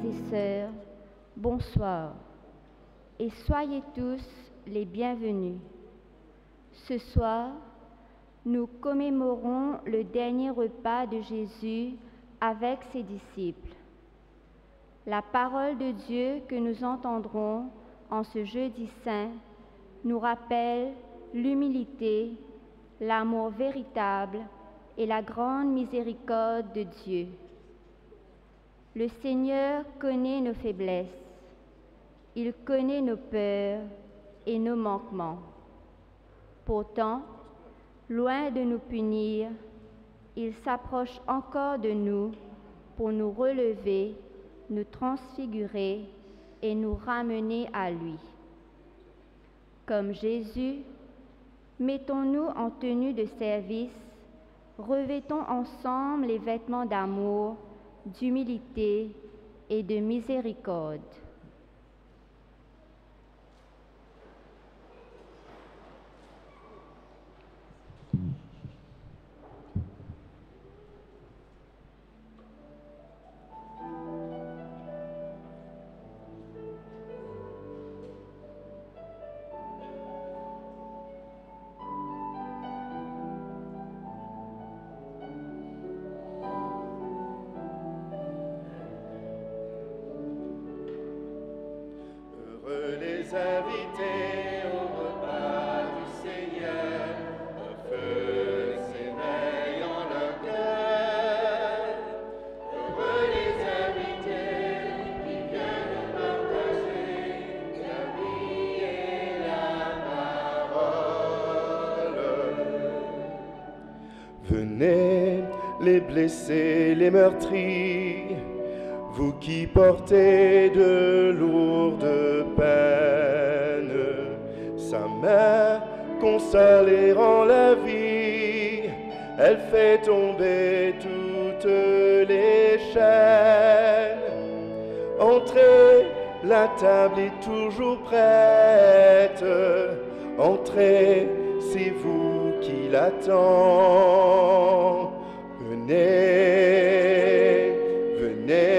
et sœurs, bonsoir et soyez tous les bienvenus. Ce soir, nous commémorons le dernier repas de Jésus avec ses disciples. La parole de Dieu que nous entendrons en ce jeudi saint nous rappelle l'humilité, l'amour véritable et la grande miséricorde de Dieu. Le Seigneur connaît nos faiblesses, il connaît nos peurs et nos manquements. Pourtant, loin de nous punir, il s'approche encore de nous pour nous relever, nous transfigurer et nous ramener à lui. Comme Jésus, mettons-nous en tenue de service, revêtons ensemble les vêtements d'amour, d'humilité et de miséricorde. Invités au repas du Seigneur, un feu s'éveille en leur cœur. Heureux les invités qui viennent partager la vie et la parole. Venez les blessés, les meurtris, vous qui portez de lourdes peines, sa main console et rend la vie, elle fait tomber toutes les chaînes. Entrez, la table est toujours prête, entrez, c'est vous qui l'attend. Venez, venez.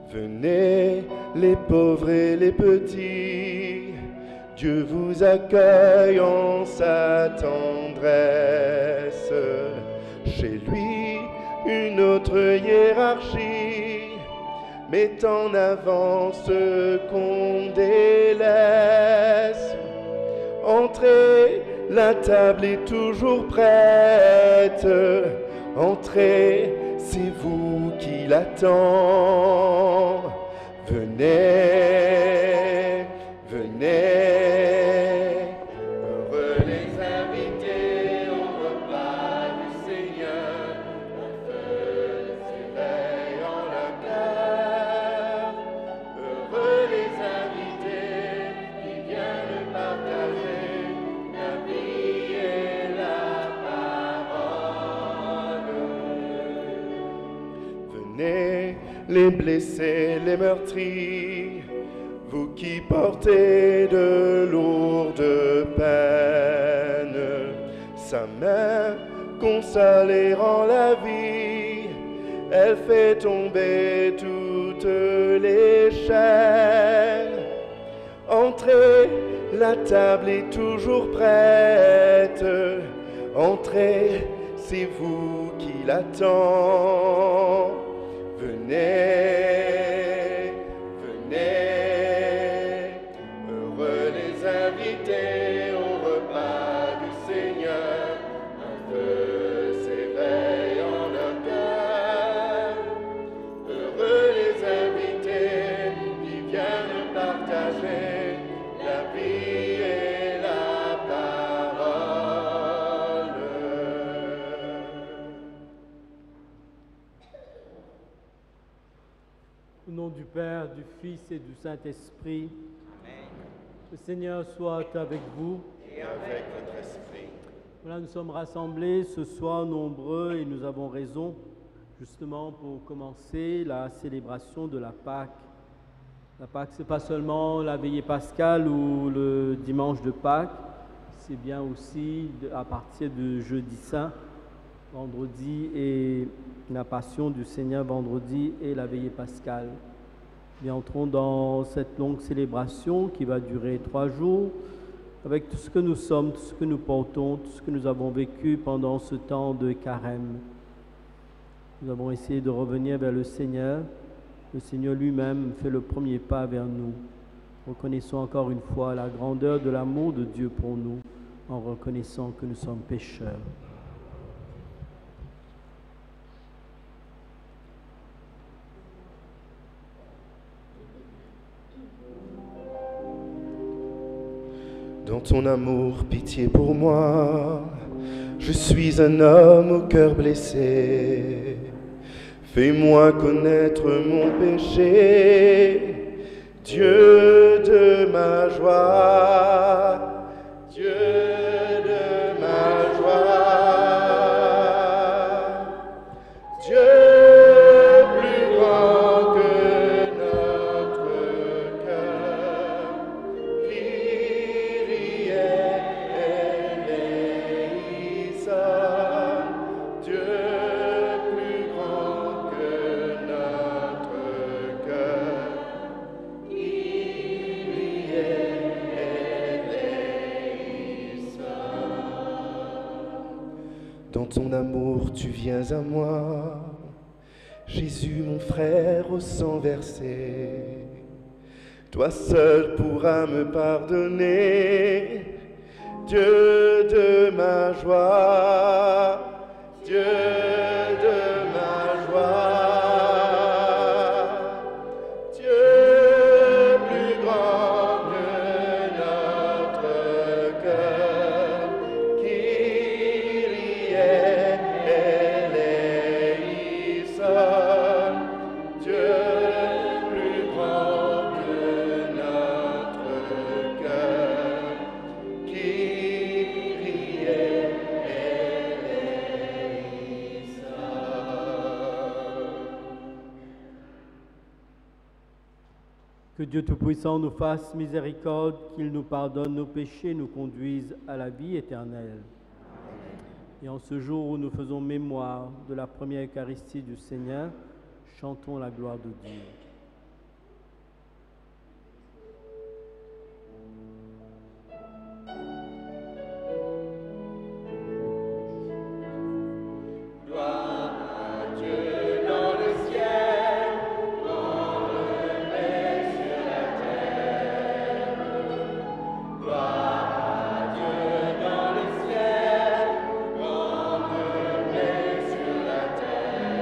Venez, les pauvres et les petits, Dieu vous accueille en sa tendresse. Chez lui, une autre hiérarchie met en avant ce qu'on délaisse. Entrez, la table est toujours prête. Entrez, c'est vous qui l'attend. Venez, venez. Heureux les invités au repas du Seigneur. Un feu s'éveille en leur cœur. Heureux les invités qui viennent partager la vie et la parole. Venez, les blessés, les meurtris, vous qui portez de lourdes peines, sa main console et rend la vie, elle fait tomber toutes les chaînes. Entrez, la table est toujours prête, entrez, c'est vous qui l'attend. Venez, venez, heureux les invités au repas du Seigneur. Un feu s'éveille en leur cœur. Heureux les invités qui viennent partager la vie et la parole. Au nom du Père, du Fils et du Saint-Esprit, le Seigneur soit avec vous. Et avec votre esprit. Voilà, nous sommes rassemblés ce soir nombreux et nous avons raison justement pour commencer la célébration de la Pâque. La Pâque, ce n'est pas seulement la veillée pascale ou le dimanche de Pâques, c'est bien aussi à partir de jeudi saint, vendredi et la Passion du Seigneur vendredi et la veillée pascale. Nous entrons dans cette longue célébration qui va durer 3 jours, avec tout ce que nous sommes, tout ce que nous portons, tout ce que nous avons vécu pendant ce temps de carême. Nous avons essayé de revenir vers le Seigneur. Le Seigneur lui-même fait le premier pas vers nous. Reconnaissons encore une fois la grandeur de l'amour de Dieu pour nous, en reconnaissant que nous sommes pécheurs. Dans ton amour, pitié pour moi, je suis un homme au cœur blessé. Fais-moi connaître mon péché, Dieu de ma joie, Dieu de ma joie, Dieu plus grand que notre cœur, Kyrie eleison, Dieu plus grand que notre cœur, Kyrie eleison. Dans ton amour, tu viens à moi, Jésus, mon frère au sang versé. Toi seul pourras me pardonner, Dieu de ma joie, Dieu de ma joie, Dieu plus grand que notre cœur, Kyrie eleison, Dieu plus grand que notre cœur, Kyrie eleison. Que Dieu Tout-Puissant nous fasse miséricorde, qu'il nous pardonne nos péchés, nous conduise à la vie éternelle. Et en ce jour où nous faisons mémoire de la première Eucharistie du Seigneur, chantons la gloire de Dieu. Gloire à Dieu dans le ciel, dans le paix sur la terre. Gloire à Dieu dans le ciel, dans le paix sur la terre.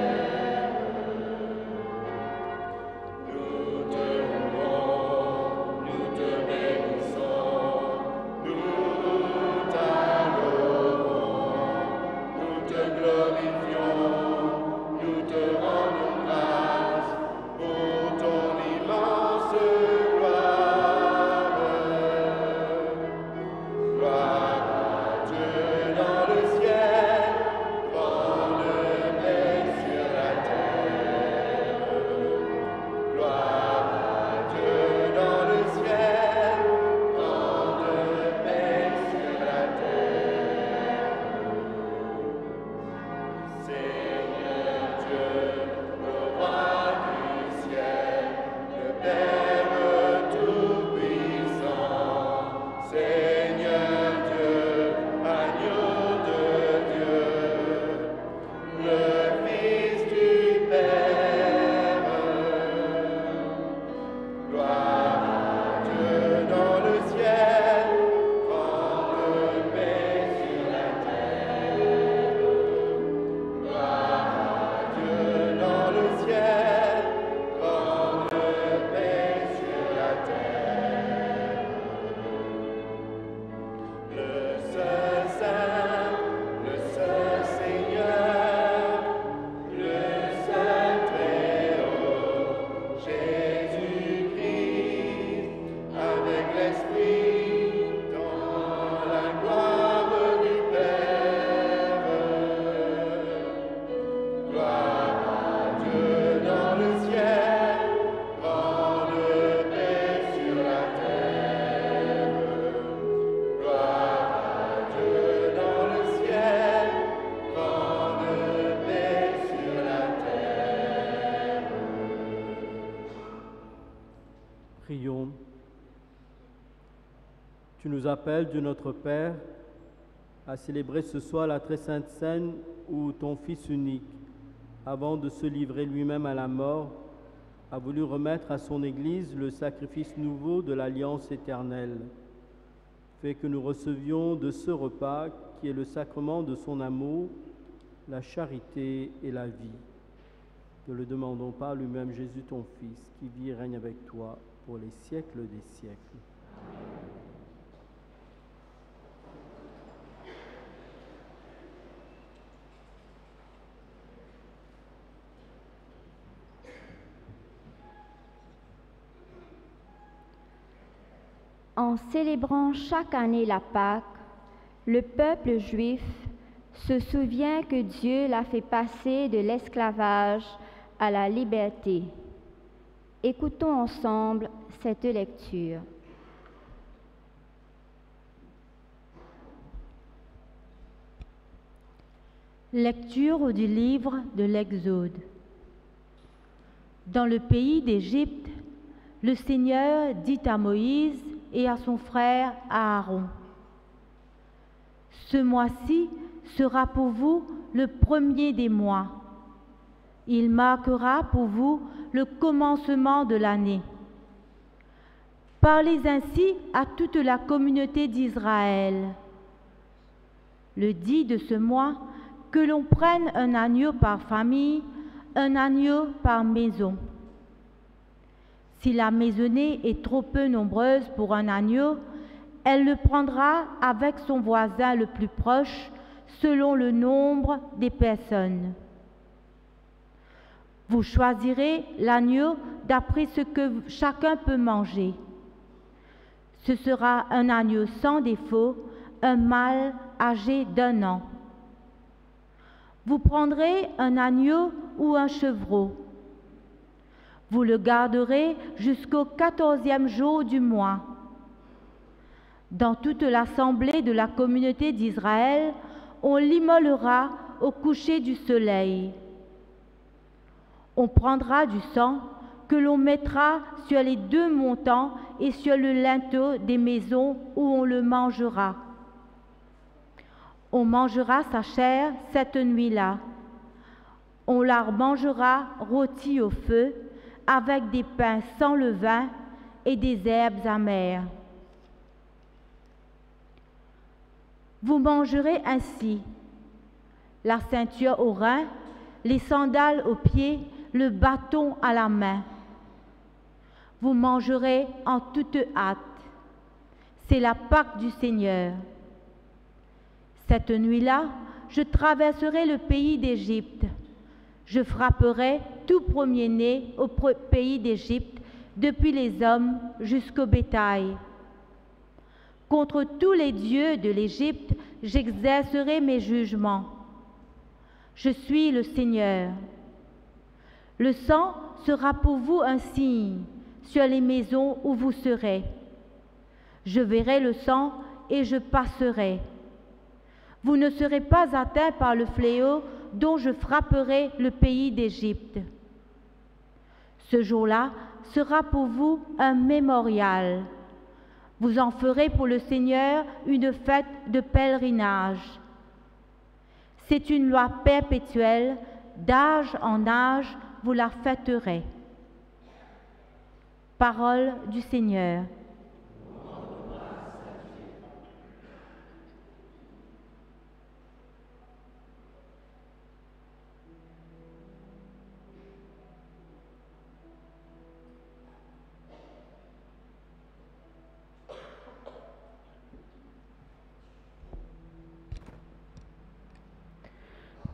Tu nous appelles, Dieu notre Père, à célébrer ce soir la très sainte scène où ton Fils unique, avant de se livrer lui-même à la mort, a voulu remettre à son Église le sacrifice nouveau de l'alliance éternelle. Fais que nous recevions de ce repas, qui est le sacrement de son amour, la charité et la vie. Ne le demandons pas à lui-même, Jésus ton Fils, qui vit et règne avec toi pour les siècles des siècles. En célébrant chaque année la Pâque, le peuple juif se souvient que Dieu l'a fait passer de l'esclavage à la liberté. Écoutons ensemble cette lecture. Lecture du livre de l'Exode. Dans le pays d'Égypte, le Seigneur dit à Moïse et à son frère Aaron: « Ce mois-ci sera pour vous le premier des mois. Il marquera pour vous le commencement de l'année. Parlez ainsi à toute la communauté d'Israël. Le 10 de ce mois, que l'on prenne un agneau par famille, un agneau par maison. Si la maisonnée est trop peu nombreuse pour un agneau, elle le prendra avec son voisin le plus proche, selon le nombre des personnes. Vous choisirez l'agneau d'après ce que chacun peut manger. Ce sera un agneau sans défaut, un mâle âgé d'1 an. Vous prendrez un agneau ou un chevreau. Vous le garderez jusqu'au 14e jour du mois. Dans toute l'assemblée de la communauté d'Israël, on l'immolera au coucher du soleil. On prendra du sang que l'on mettra sur les 2 montants et sur le linteau des maisons où on le mangera. On mangera sa chair cette nuit-là. On la mangera rôtie au feu, avec des pains sans levain et des herbes amères. Vous mangerez ainsi la ceinture aux reins, les sandales aux pieds, le bâton à la main. Vous mangerez en toute hâte. C'est la Pâque du Seigneur. Cette nuit-là, je traverserai le pays d'Égypte. Je frapperai tout premier-né au pays d'Égypte, depuis les hommes jusqu'au bétail. Contre tous les dieux de l'Égypte, j'exercerai mes jugements. Je suis le Seigneur. Le sang sera pour vous un signe sur les maisons où vous serez. Je verrai le sang et je passerai. Vous ne serez pas atteints par le fléau dont je frapperai le pays d'Égypte. Ce jour-là sera pour vous un mémorial. Vous en ferez pour le Seigneur une fête de pèlerinage. C'est une loi perpétuelle, d'âge en âge, vous la fêterez. Parole du Seigneur.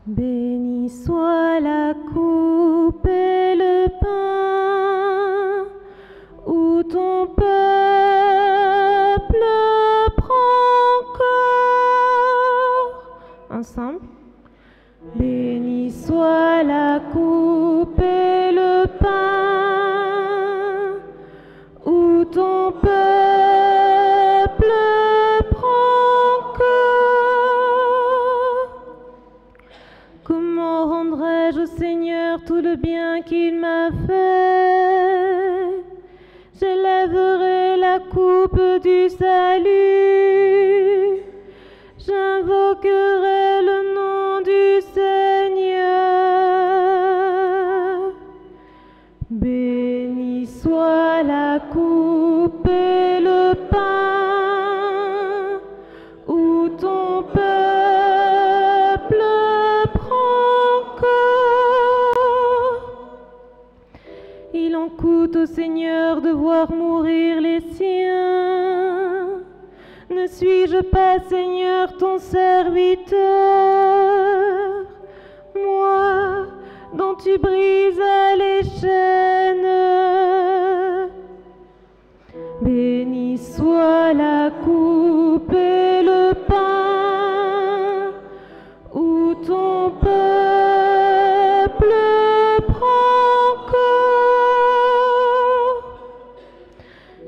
Béni soit la coupe et le pain où ton peuple prend corps. Ensemble. Béni soit la coupe et le pain où ton peuple prend corps. Comment rendrai-je au Seigneur tout le bien qu'il m'a fait? J'élèverai la la coupe du salut. J'invoquerai le nom du Seigneur. Béni soit la coupe et le pain où ton peuple prend corps. Il en coûte au Seigneur de voir mourir les siens. Ne suis-je pas, Seigneur, ton serviteur, moi dont tu brises les chaînes? Béni soit la coupe et le pain où ton peuple prend corps.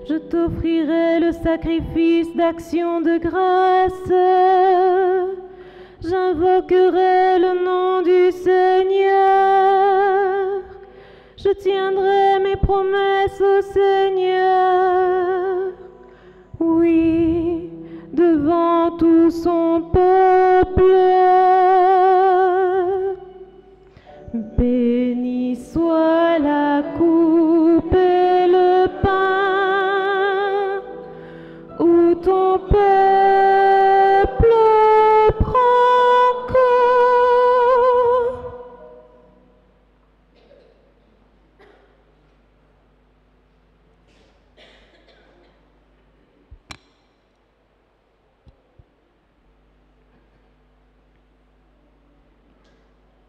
Je t'offrirai le sacrifice d'action de grâce. J'invoquerai le nom du Seigneur. Je tiendrai mes promesses au Seigneur. Oui, devant tout son peuple. Béni soit la coupe et le pain où ton peuple prend corps.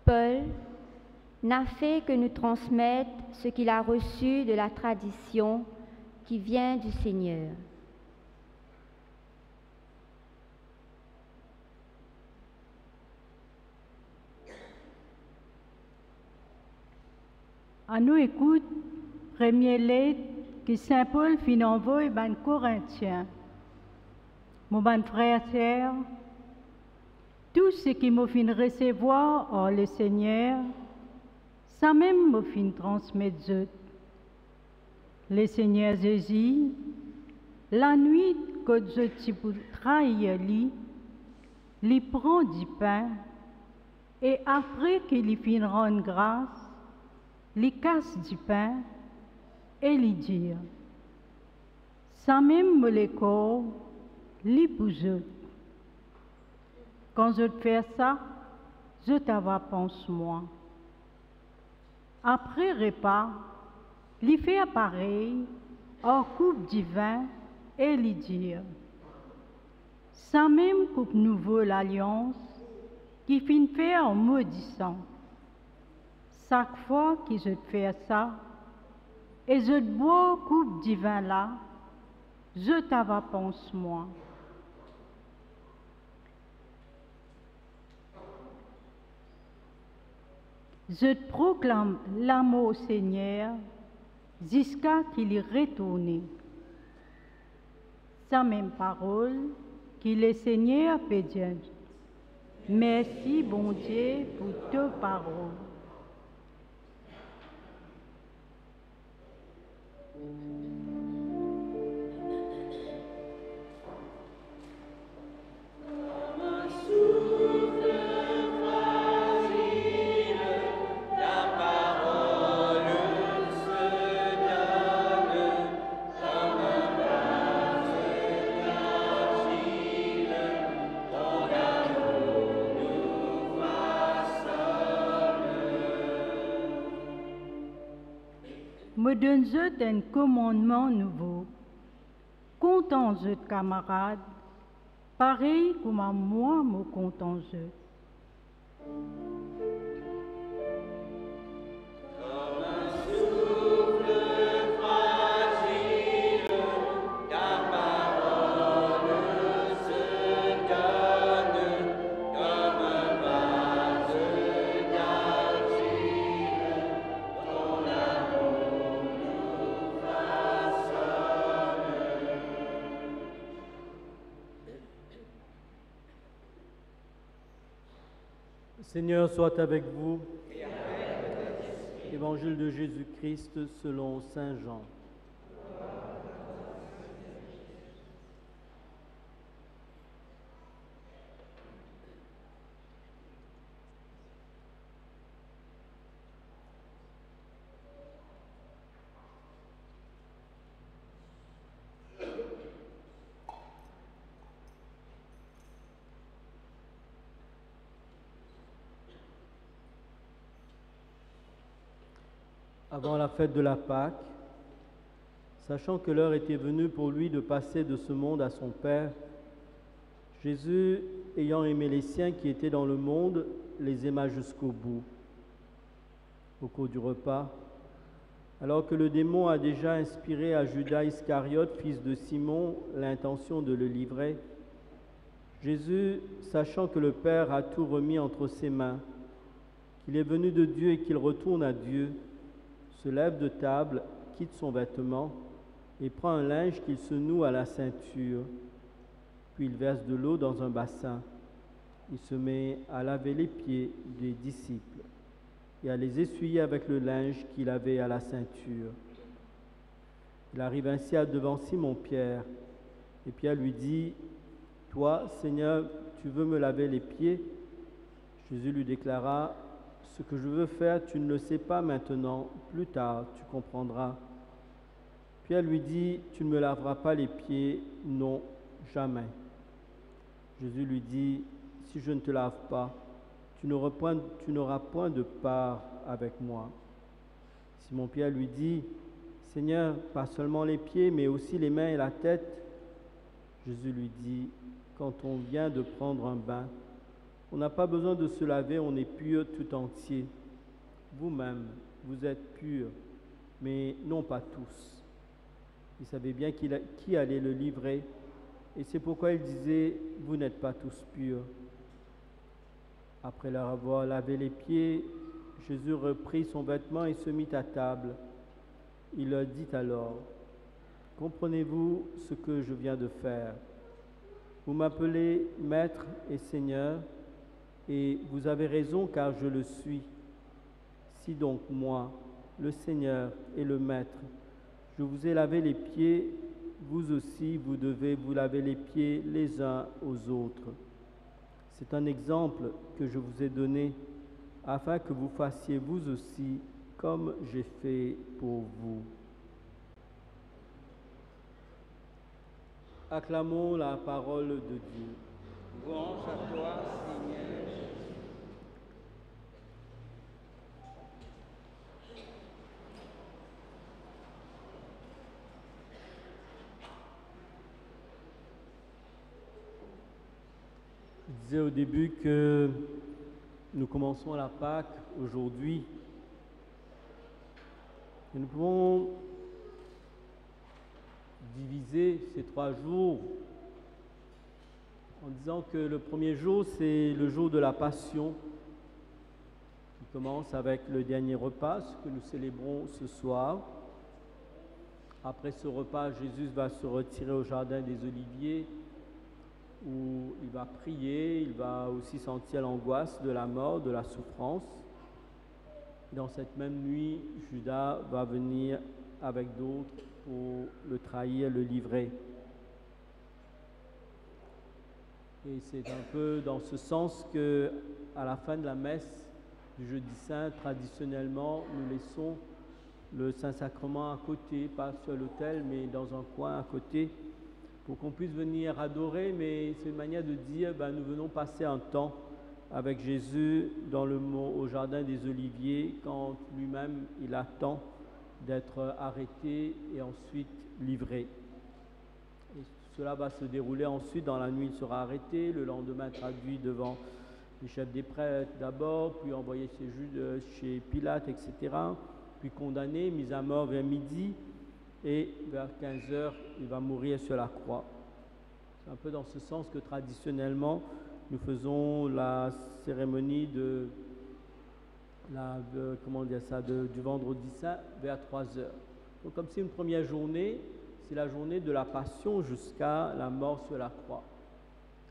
Paul n'a fait que nous transmettre ce qu'il a reçu de la tradition qui vient du Seigneur. À nous écoute, première lettre que Saint Paul fin envoie aux Corinthiens. Mon bon frère et sœur, tout ce qui m'a fin recevoir en le Seigneur, ça même m'a fin transmettre eux. Le Seigneur Jésus, la nuit que je t'ai pour trahir lui prend du pain, et après qu'il fin rende grâce, lui casse du pain et lui dit, ça même me le corps, lui pour eux. Quand je fais ça, je t'avais pense moi. Après repas, lui fait pareil, en coupe du vin et lui dit, ça même coupe nouveau l'alliance qui fin fait en maudissant. Chaque fois que je fais ça, et je bois coupe du vin là, je t'avais pense moi. Je te proclame l'amour au Seigneur jusqu'à qu'il y retourne. Sa même parole qu'il est Seigneur peut dire. Merci, bon Dieu, pour tes paroles. Me donne-je un commandement nouveau. Contents-je, camarades, pareil comme à moi me contents-je. Seigneur soit avec vous. Évangile de Jésus-Christ selon Saint Jean. avant la fête de la Pâque, sachant que l'heure était venue pour lui de passer de ce monde à son Père, Jésus, ayant aimé les siens qui étaient dans le monde, les aima jusqu'au bout. Au cours du repas, alors que le démon a déjà inspiré à Judas Iscariote, fils de Simon, l'intention de le livrer, Jésus, sachant que le Père a tout remis entre ses mains, qu'il est venu de Dieu et qu'il retourne à Dieu, se lève de table, quitte son vêtement et prend un linge qu'il se noue à la ceinture. Puis il verse de l'eau dans un bassin. Il se met à laver les pieds des disciples et à les essuyer avec le linge qu'il avait à la ceinture. Il arrive ainsi devant Simon-Pierre, et Pierre lui dit, « Toi, Seigneur, tu veux me laver les pieds ?» Jésus lui déclara, « Ce que je veux faire, tu ne le sais pas maintenant, plus tard tu comprendras. » Pierre lui dit, « Tu ne me laveras pas les pieds, non, jamais. » Jésus lui dit, « Si je ne te lave pas, tu n'auras point de part avec moi. » Simon-Pierre lui dit, « Seigneur, pas seulement les pieds, mais aussi les mains et la tête. » Jésus lui dit, « Quand on vient de prendre un bain, on n'a pas besoin de se laver, on est pur tout entier. Vous-même, vous êtes purs, mais non pas tous. » Il savait bien qui allait le livrer, et c'est pourquoi il disait, « Vous n'êtes pas tous purs. » Après leur avoir lavé les pieds, Jésus reprit son vêtement et se mit à table. Il leur dit alors, « Comprenez-vous ce que je viens de faire? Vous m'appelez Maître et Seigneur, et vous avez raison car je le suis. Si donc moi, le Seigneur et le Maître, je vous ai lavé les pieds, vous aussi vous devez vous laver les pieds les uns aux autres. C'est un exemple que je vous ai donné, afin que vous fassiez vous aussi comme j'ai fait pour vous. » Acclamons la parole de Dieu. Louange à toi, Seigneur Jésus. Je disais au début que nous commençons la Pâque aujourd'hui. Et nous pouvons diviser ces 3 jours en disant que le premier jour, c'est le jour de la Passion, qui commence avec le dernier repas, ce que nous célébrons ce soir. Après ce repas, Jésus va se retirer au jardin des Oliviers, où il va prier, il va aussi sentir l'angoisse de la mort, de la souffrance. Dans cette même nuit, Judas va venir avec d'autres pour le trahir, le livrer. Et c'est un peu dans ce sens que, à la fin de la messe du Jeudi Saint, traditionnellement, nous laissons le Saint-Sacrement à côté, pas sur l'autel, mais dans un coin à côté, pour qu'on puisse venir adorer, mais c'est une manière de dire, nous venons passer un temps avec Jésus au jardin des Oliviers, quand lui-même il attend d'être arrêté et ensuite livré. Et cela va se dérouler ensuite dans la nuit, il sera arrêté, le lendemain traduit devant les chefs des prêtres d'abord, puis envoyé chez Pilate, etc., puis condamné, mis à mort vers midi, et vers 15h, il va mourir sur la croix. C'est un peu dans ce sens que traditionnellement, nous faisons la cérémonie du vendredi saint vers 3h. Donc comme c'est une première journée, c'est la journée de la Passion jusqu'à la mort sur la croix.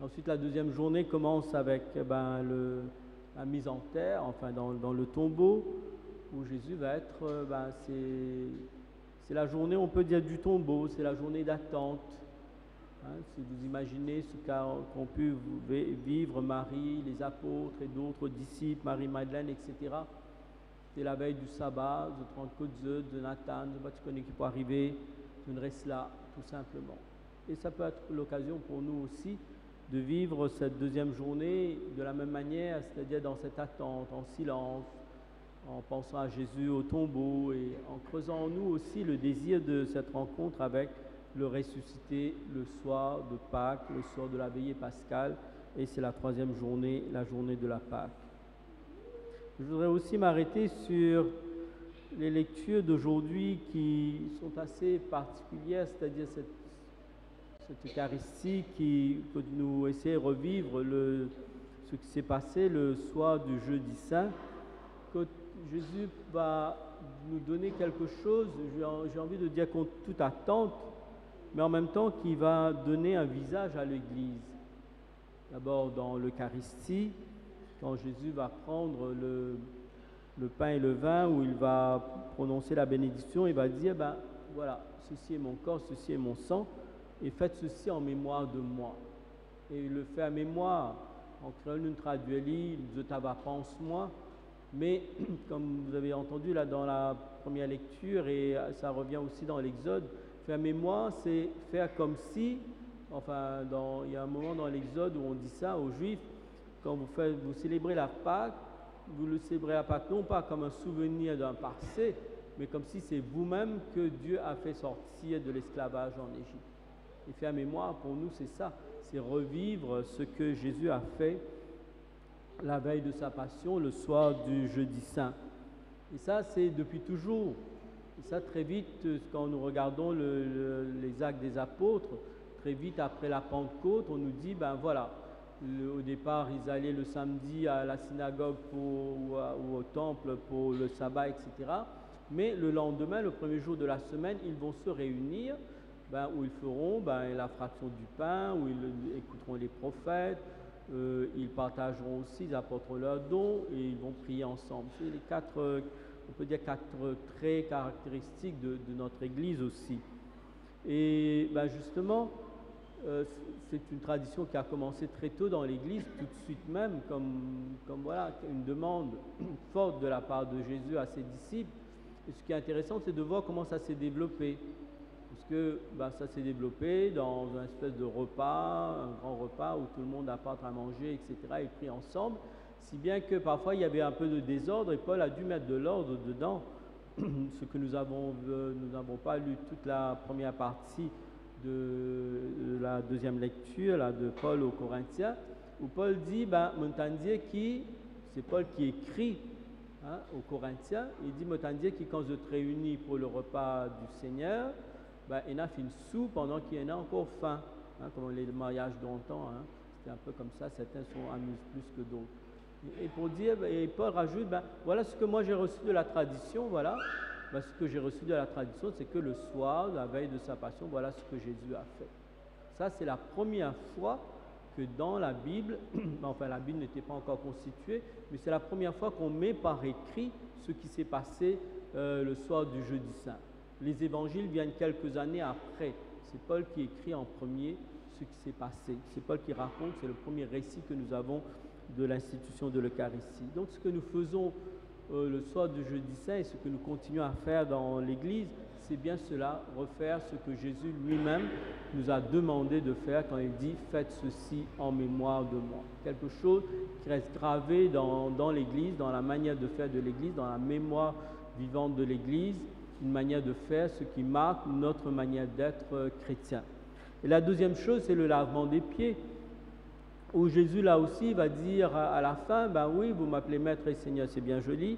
Ensuite, la deuxième journée commence avec la mise en terre, enfin dans le tombeau, où Jésus va être, c'est la journée, on peut dire, du tombeau, c'est la journée d'attente. Si vous imaginez ce qu'ont pu vivre Marie, les apôtres et d'autres disciples, Marie-Madeleine, etc. C'est la veille du sabbat, de Pentecôte, de Nathan, tu connais qui peut arriver, je reste là, tout simplement. Et ça peut être l'occasion pour nous aussi de vivre cette deuxième journée de la même manière, c'est-à-dire dans cette attente, en silence, en pensant à Jésus au tombeau et en creusant en nous aussi le désir de cette rencontre avec le ressuscité le soir de Pâques, le soir de la veillée pascale, et c'est la troisième journée, la journée de la Pâque. Je voudrais aussi m'arrêter sur les lectures d'aujourd'hui qui sont assez particulières, c'est-à-dire cette Eucharistie qui peut nous essayer de revivre ce qui s'est passé le soir du jeudi saint. Que Jésus va nous donner quelque chose, j'ai envie de dire contre toute attente, mais en même temps qui va donner un visage à l'Église. D'abord dans l'Eucharistie, quand Jésus va prendre le pain et le vin, où il va prononcer la bénédiction, il va dire, ben voilà, ceci est mon corps, ceci est mon sang, et faites ceci en mémoire de moi. Et il le fait à mémoire, en créant une tradueli, de tava pense-moi, mais comme vous avez entendu là dans la première lecture, et ça revient aussi dans l'Exode, faire mémoire, c'est faire comme si, enfin, il y a un moment dans l'Exode où on dit ça aux Juifs, quand vous célébrez la Pâque, vous le célébrez la Pâque non pas comme un souvenir d'un passé, mais comme si c'est vous-même que Dieu a fait sortir de l'esclavage en Égypte. Et faire mémoire, pour nous, c'est ça, c'est revivre ce que Jésus a fait la veille de sa passion, le soir du jeudi saint. Et ça, c'est depuis toujours. Et ça, très vite, quand nous regardons les actes des apôtres, très vite après la Pentecôte, on nous dit, ben voilà, au départ, ils allaient le samedi à la synagogue ou au temple pour le sabbat, etc. Mais le lendemain, le premier jour de la semaine, ils vont se réunir, où ils feront la fraction du pain, où ils écouteront les prophètes, ils partageront aussi, ils apporteront leurs dons et ils vont prier ensemble. C'est les quatre traits caractéristiques de notre Église aussi. Et justement, c'est une tradition qui a commencé très tôt dans l'Église, tout de suite même, comme voilà, une demande forte de la part de Jésus à ses disciples. Et ce qui est intéressant, c'est de voir comment ça s'est développé. Parce que ça s'est développé dans une espèce de repas, un grand repas où tout le monde apporte à manger, etc. et prie ensemble. Si bien que parfois il y avait un peu de désordre et Paul a dû mettre de l'ordre dedans. Ce que nous n'avons pas lu toute la première partie de la deuxième lecture là, de Paul aux Corinthiens, où Paul dit, c'est Paul qui écrit aux Corinthiens, il dit, qui quand je te réunis pour le repas du Seigneur, il a fait une soupe pendant qu'il y en a encore faim, comme les mariages d'antan, c'était un peu comme ça, certains sont amusés plus que d'autres. Et pour dire, et Paul rajoute, voilà ce que moi j'ai reçu de la tradition, voilà. Ce que j'ai reçu de la tradition, c'est que le soir, la veille de sa passion, voilà ce que Jésus a fait. Ça, c'est la première fois que dans la Bible, enfin la Bible n'était pas encore constituée, mais c'est la première fois qu'on met par écrit ce qui s'est passé le soir du jeudi saint. Les évangiles viennent quelques années après. C'est Paul qui écrit en premier ce qui s'est passé. C'est Paul qui raconte, c'est le premier récit que nous avons de l'institution de l'Eucharistie. Donc ce que nous faisons le soir du jeudi saint et ce que nous continuons à faire dans l'Église, c'est bien cela, refaire ce que Jésus lui-même nous a demandé de faire quand il dit « Faites ceci en mémoire de moi ». Quelque chose qui reste gravé dans l'Église, dans la manière de faire de l'Église, dans la mémoire vivante de l'Église, une manière de faire, ce qui marque notre manière d'être chrétien. Et la deuxième chose, c'est le lavement des pieds, où Jésus, là aussi, va dire à la fin, oui, vous m'appelez Maître et Seigneur, c'est bien joli,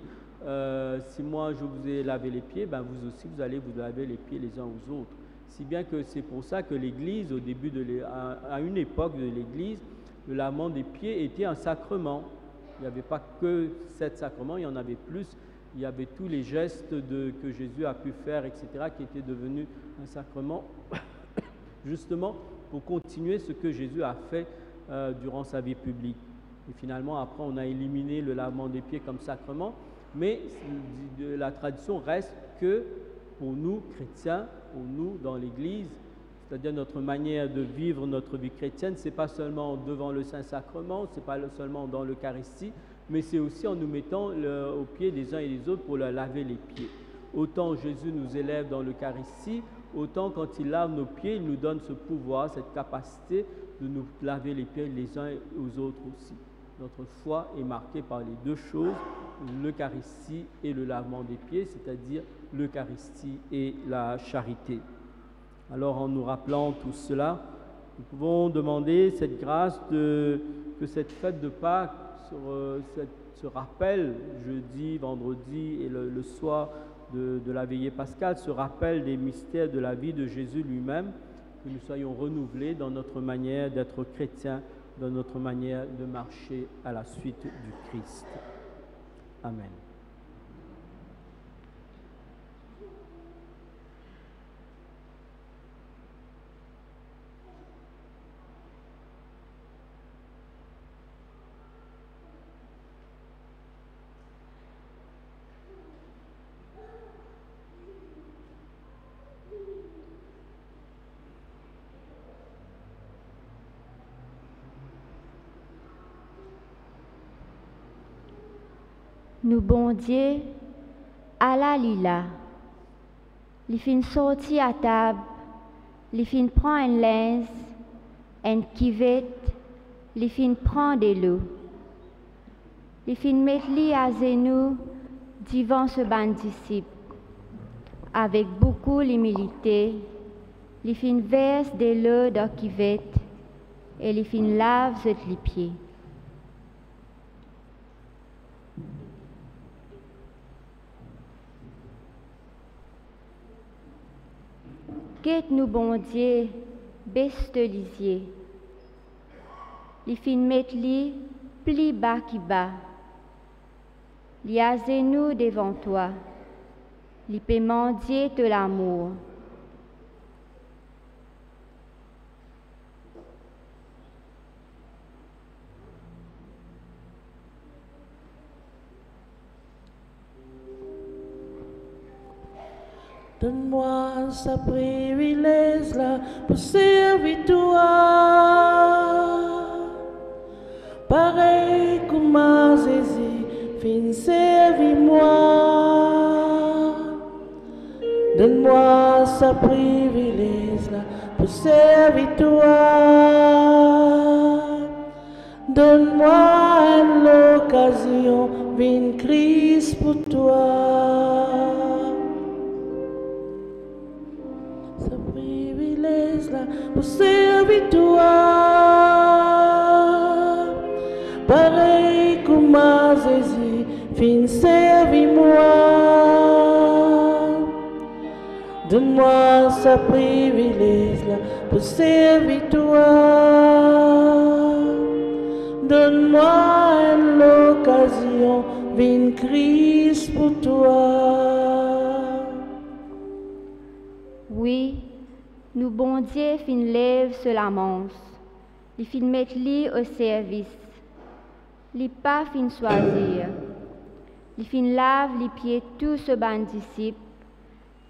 si moi je vous ai lavé les pieds, vous aussi, vous allez vous laver les pieds les uns aux autres. Si bien que c'est pour ça que l'Église, au début à une époque de l'Église, le lavement des pieds était un sacrement. Il n'y avait pas que 7 sacrements, il y en avait plus. Il y avait tous les gestes que Jésus a pu faire, etc., qui étaient devenus un sacrement, justement pour continuer ce que Jésus a fait durant sa vie publique. Et finalement, après, on a éliminé le lavement des pieds comme sacrement, mais la tradition reste que pour nous, chrétiens, pour nous, dans l'Église, c'est-à-dire notre manière de vivre notre vie chrétienne, ce n'est pas seulement devant le Saint-Sacrement, ce n'est pas seulement dans l'Eucharistie, mais c'est aussi en nous mettant aux pieds des uns et des autres pour leur laver les pieds. Autant Jésus nous élève dans l'Eucharistie, autant quand il lave nos pieds, il nous donne ce pouvoir, cette capacité de nous laver les pieds les uns aux autres aussi. Notre foi est marquée par les deux choses, l'Eucharistie et le lavement des pieds, c'est-à-dire l'Eucharistie et la charité. Alors en nous rappelant tout cela, nous pouvons demander cette grâce que cette fête de Pâques se rappelle jeudi, vendredi et le soir de la veillée pascale, se rappelle des mystères de la vie de Jésus lui-même, que nous soyons renouvelés dans notre manière d'être chrétiens, dans notre manière de marcher à la suite du Christ. Amen. Nous, bon Dieu, à la lila, les fin sorti à table, les fin prend un linge, un kivette, les fin prend de l'eau, les fin mettre li à genoux devant ce ban disciple, avec beaucoup d'humilité, les fin verse de l'eau dans kivette et les fin lave les pieds. Qu'est nous, bon Dieu, bestelisier. Les fin mettre li pli bas qui bas. Li a nous devant toi. Li paiement Dieu de l'amour. Donne-moi ce privilège-là pour servir toi. Pareil comme à Jésus, fin servir-moi. Donne-moi ce privilège-là pour servir toi. Donne-moi l'occasion, vin Christ pour toi. Pour servir toi, pareil comme à Jésus, fin servir-moi. Donne-moi ce privilège-là pour servir toi. Donne-moi l'occasion, vin Christ pour toi. Oui. Nous, bon Dieu, fin lève sur la manche, les fin mettre li au service, les pas fin choisir, les fin lave les pieds tout ce ban disciple,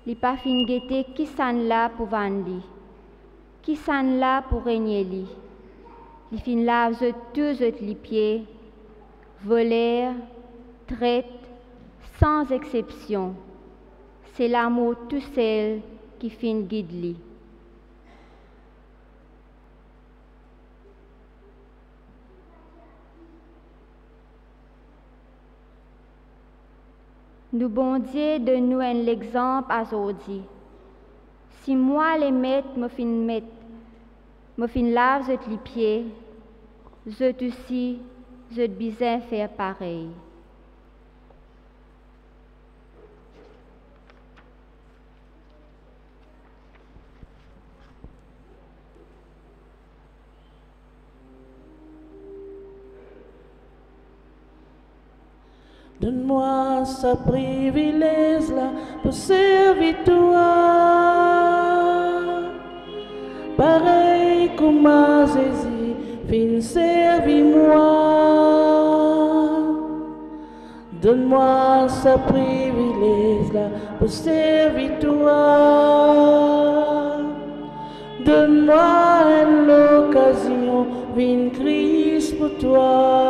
les pas fin guetter qui s'en là pour vendre li, qui s'en là pour régner li, les fin lave tous les pieds, volèrent, traite, sans exception. C'est l'amour tout seul qui fin guide li. Nous, bon Dieu, donne-nous un exemple aujourd'hui. Si moi, les maîtres, me fin lave les pieds, je aussi, je besoin faire pareil. Donne-moi ce privilège-là pour servir toi. Pareil comme à Jésus, fin servir-moi. Donne-moi ce privilège-là pour servir toi. Donne-moi l'occasion, vin Christ pour toi.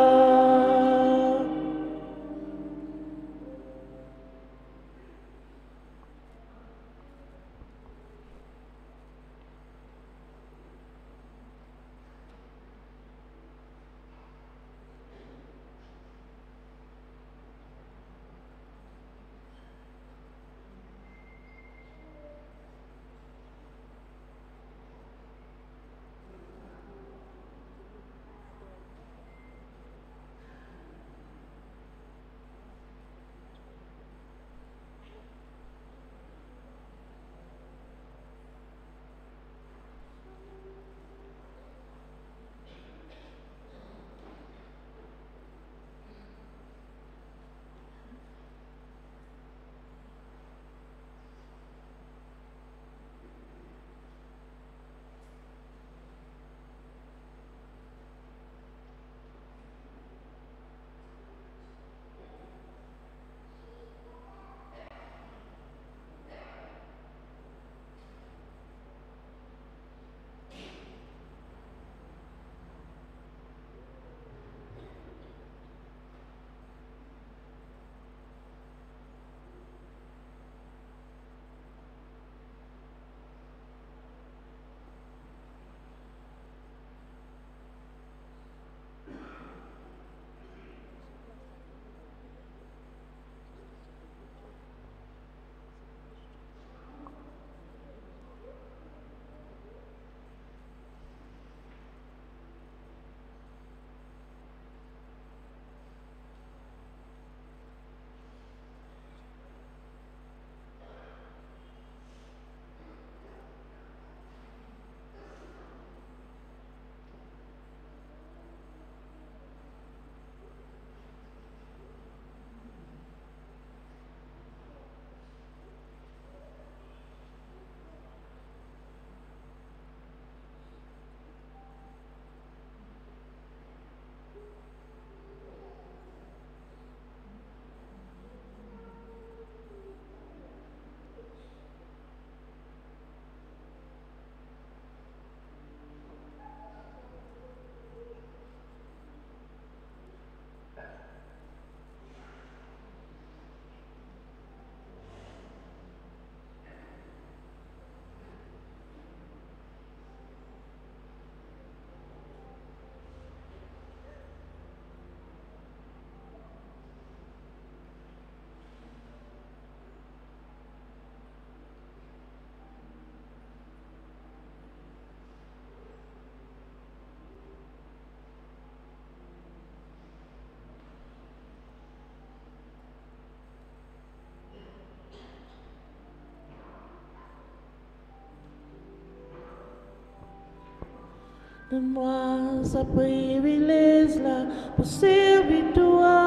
Donne-moi ce privilège-là pour servir toi.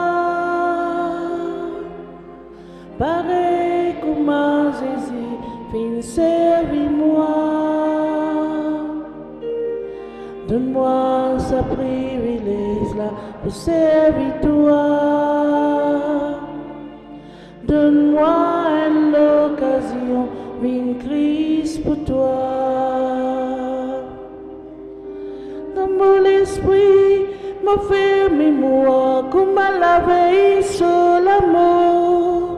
Pareil comme Jésus, viens servir moi. Donne-moi ce privilège-là pour servir toi. Donne-moi l'occasion, viens Christ pour toi. Dans mon esprit, me fait mémoire comme à la veille sur l'amour.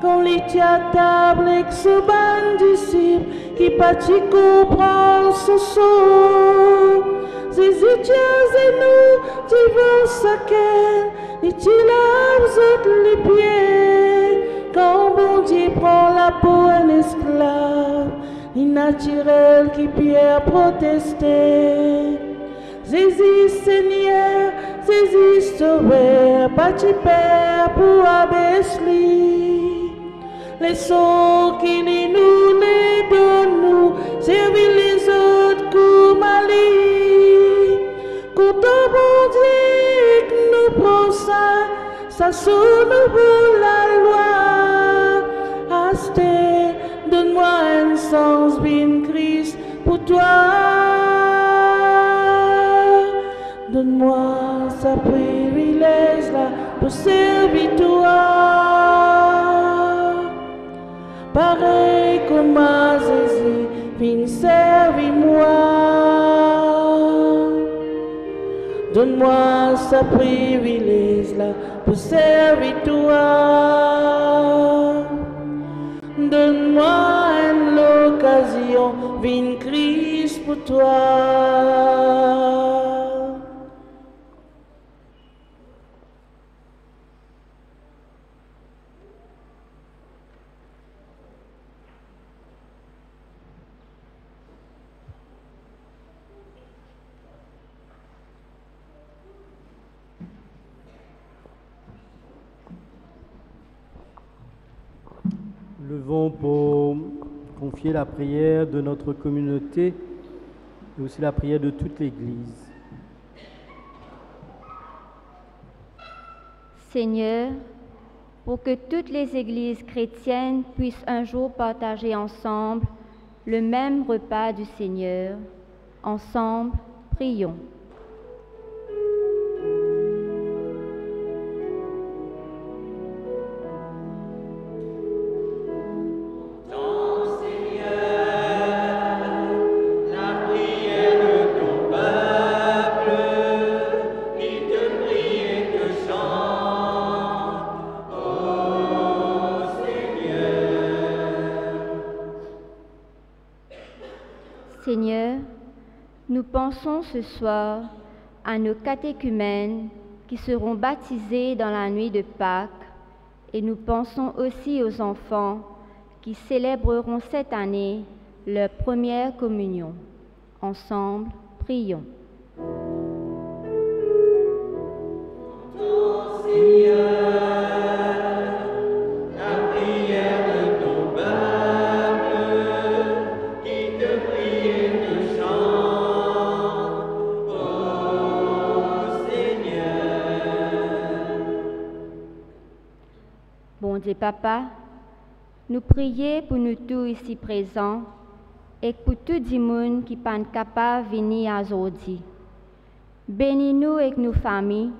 Quand les table avec ce ban disciple qui partit comprend ce saut. Jésus, Dieu et nous, divorce à quel, et tu laves les pieds. Quand bon Dieu prend la peau un esclave, l'innaturel qui pierre protester. Jésus Seigneur, Jésus Sauveur, parti Père pour abaisser. Les sons qui nous les donnent, nous servir les autres comme Ali. Quand ton bon Dieu nous prend ça sonne pour la loi. Asté, donne-moi un sens bien Christ pour toi. Donne-moi ce privilège-là pour servir toi. Pareil comme Jésus, viens servir moi. Donne-moi ce privilège-là pour servir toi. Donne-moi l'occasion, viens Christ pour toi. Levons pour confier la prière de notre communauté et aussi la prière de toute l'Église. Seigneur, pour que toutes les églises chrétiennes puissent un jour partager ensemble le même repas du Seigneur, ensemble, prions. Seigneur, nous pensons ce soir à nos catéchumènes qui seront baptisés dans la nuit de Pâques et nous pensons aussi aux enfants qui célébreront cette année leur première communion. Ensemble, prions. Bon Dieu Papa, nous prions pour nous tous ici présents et pour tout le monde qui n'est pas capable de venir aujourd'hui. Bénis-nous avec nos familles,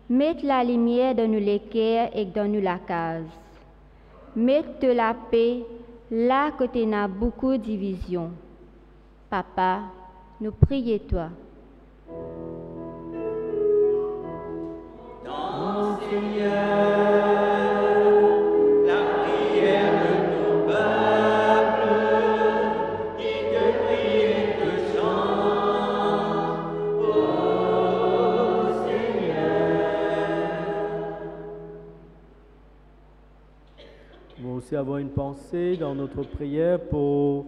mette la lumière dans nos cœurs et dans nos cases. Mette de la paix là que tu as beaucoup de divisions. Papa, nous prions toi. Dans Seigneur. Avoir une pensée dans notre prière pour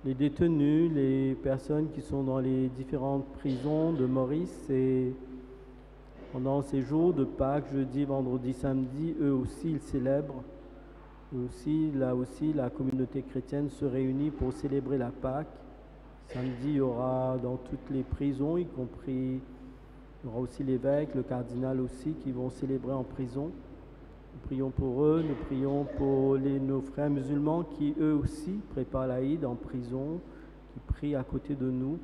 les détenus, les personnes qui sont dans les différentes prisons de Maurice et pendant ces jours de Pâques, jeudi, vendredi, samedi, eux aussi ils célèbrent. Là aussi, la communauté chrétienne se réunit pour célébrer la Pâques. Samedi, il y aura dans toutes les prisons, y compris, il y aura aussi l'évêque, le cardinal aussi, qui vont célébrer en prison. Nous prions pour eux, nous prions pour nos frères musulmans qui, eux aussi, préparent l'Aïd en prison, qui prient à côté de nous.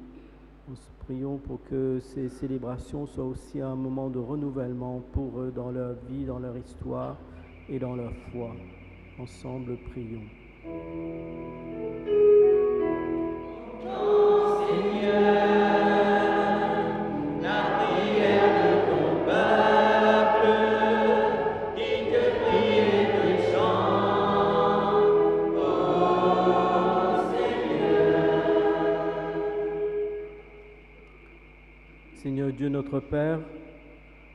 Nous prions pour que ces célébrations soient aussi un moment de renouvellement pour eux dans leur vie, dans leur histoire et dans leur foi. Ensemble, prions. Seigneur Dieu notre Père,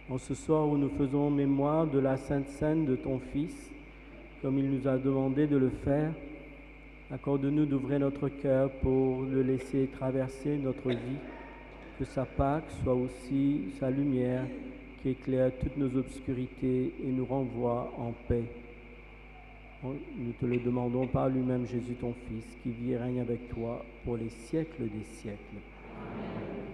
en ce soir où nous faisons mémoire de la Sainte Seine de ton Fils, comme il nous a demandé de le faire, accorde-nous d'ouvrir notre cœur pour le laisser traverser notre vie, que sa Pâque soit aussi sa lumière qui éclaire toutes nos obscurités et nous renvoie en paix. Nous te le demandons par lui-même, Jésus ton Fils, qui vit et règne avec toi pour les siècles des siècles. Amen.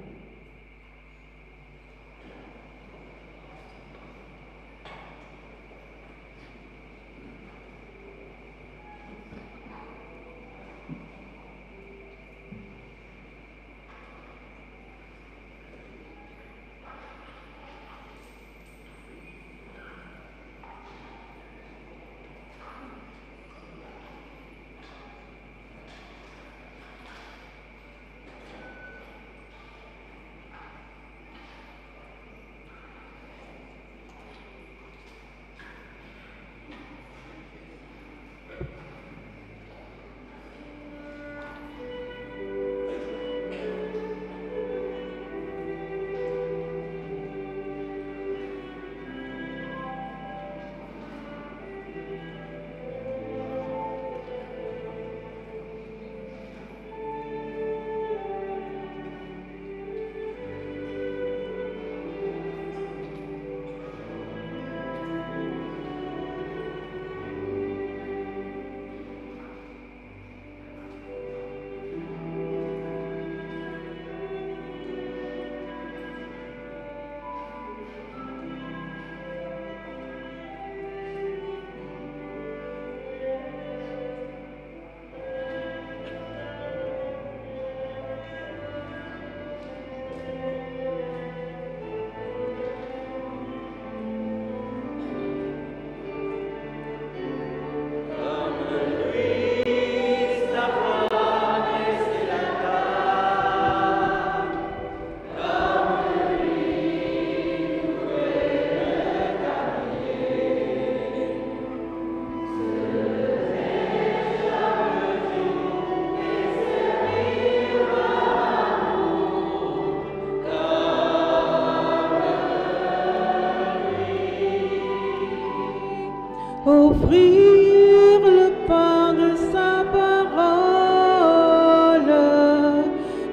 Offrir le pain de sa parole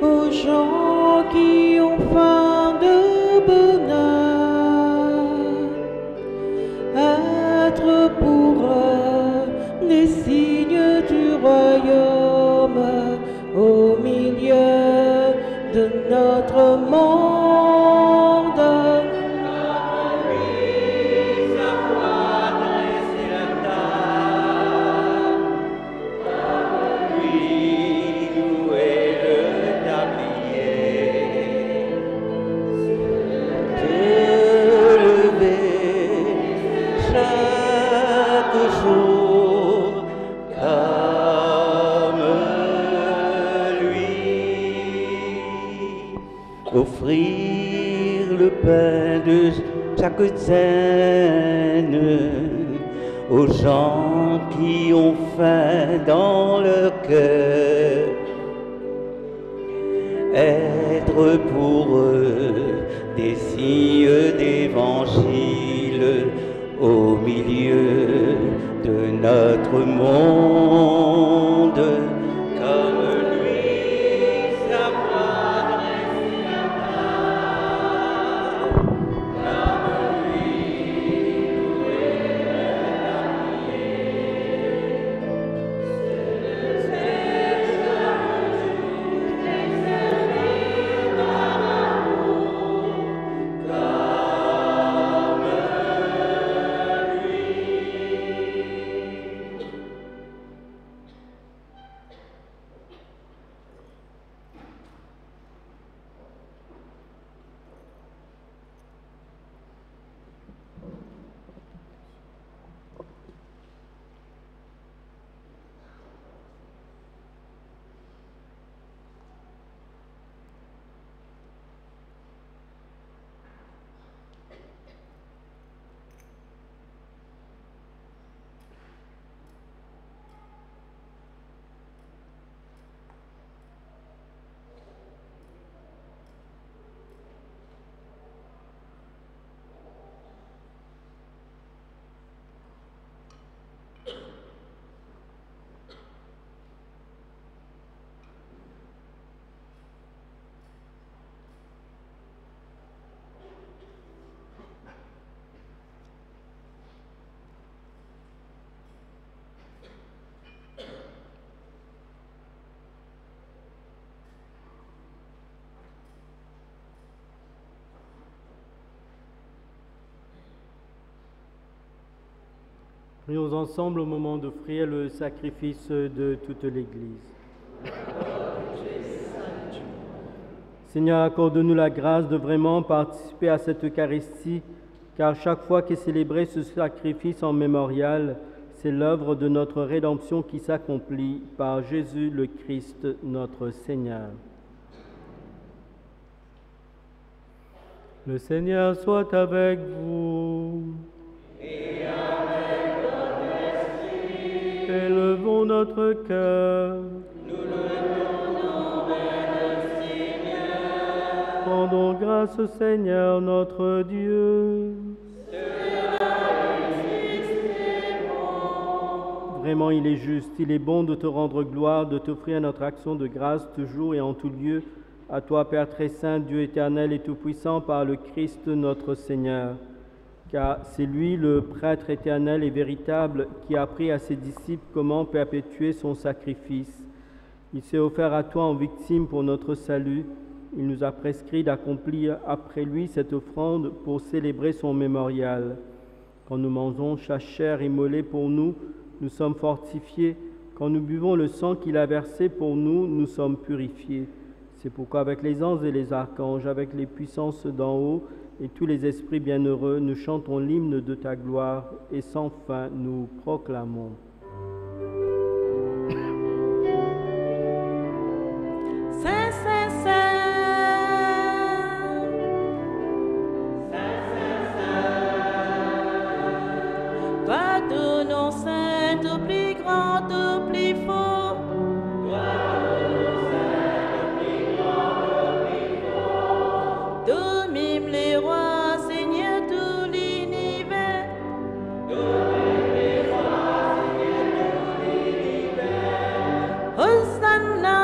aux gens qui ont faim de bonheur, être pour eux des signes du royaume au milieu de notre monde. Offrir le pain de chaque scène aux gens qui ont faim dans leur cœur, être pour eux des signes d'évangile au milieu de notre monde. Prions ensemble au moment d'offrir le sacrifice de toute l'Église. Seigneur, accorde-nous la grâce de vraiment participer à cette Eucharistie, car chaque fois qu'est célébré ce sacrifice en mémorial, c'est l'œuvre de notre rédemption qui s'accomplit par Jésus le Christ, notre Seigneur. Le Seigneur soit avec vous. Et avec votre esprit. Élevons notre cœur. Nous le tournons vers le Seigneur. Rendons grâce au Seigneur notre Dieu. Vraiment, il est juste, il est bon de te rendre gloire, de t'offrir notre action de grâce toujours et en tout lieu. À toi, Père très saint, Dieu éternel et tout-puissant, par le Christ notre Seigneur. Car c'est lui, le prêtre éternel et véritable, qui a appris à ses disciples comment perpétuer son sacrifice. Il s'est offert à toi en victime pour notre salut. Il nous a prescrit d'accomplir après lui cette offrande pour célébrer son mémorial. Quand nous mangeons sa chair immolée pour nous, nous sommes fortifiés. Quand nous buvons le sang qu'il a versé pour nous, nous sommes purifiés. C'est pourquoi avec les anges et les archanges, avec les puissances d'en haut et tous les esprits bienheureux, nous chantons l'hymne de ta gloire et sans fin nous proclamons. Saint, Saint, Saint. Toi, tout nom saint, tout plus grand, tout plus fort. Tout mime les rois, Seigneur, tout l'univers. Hosanna.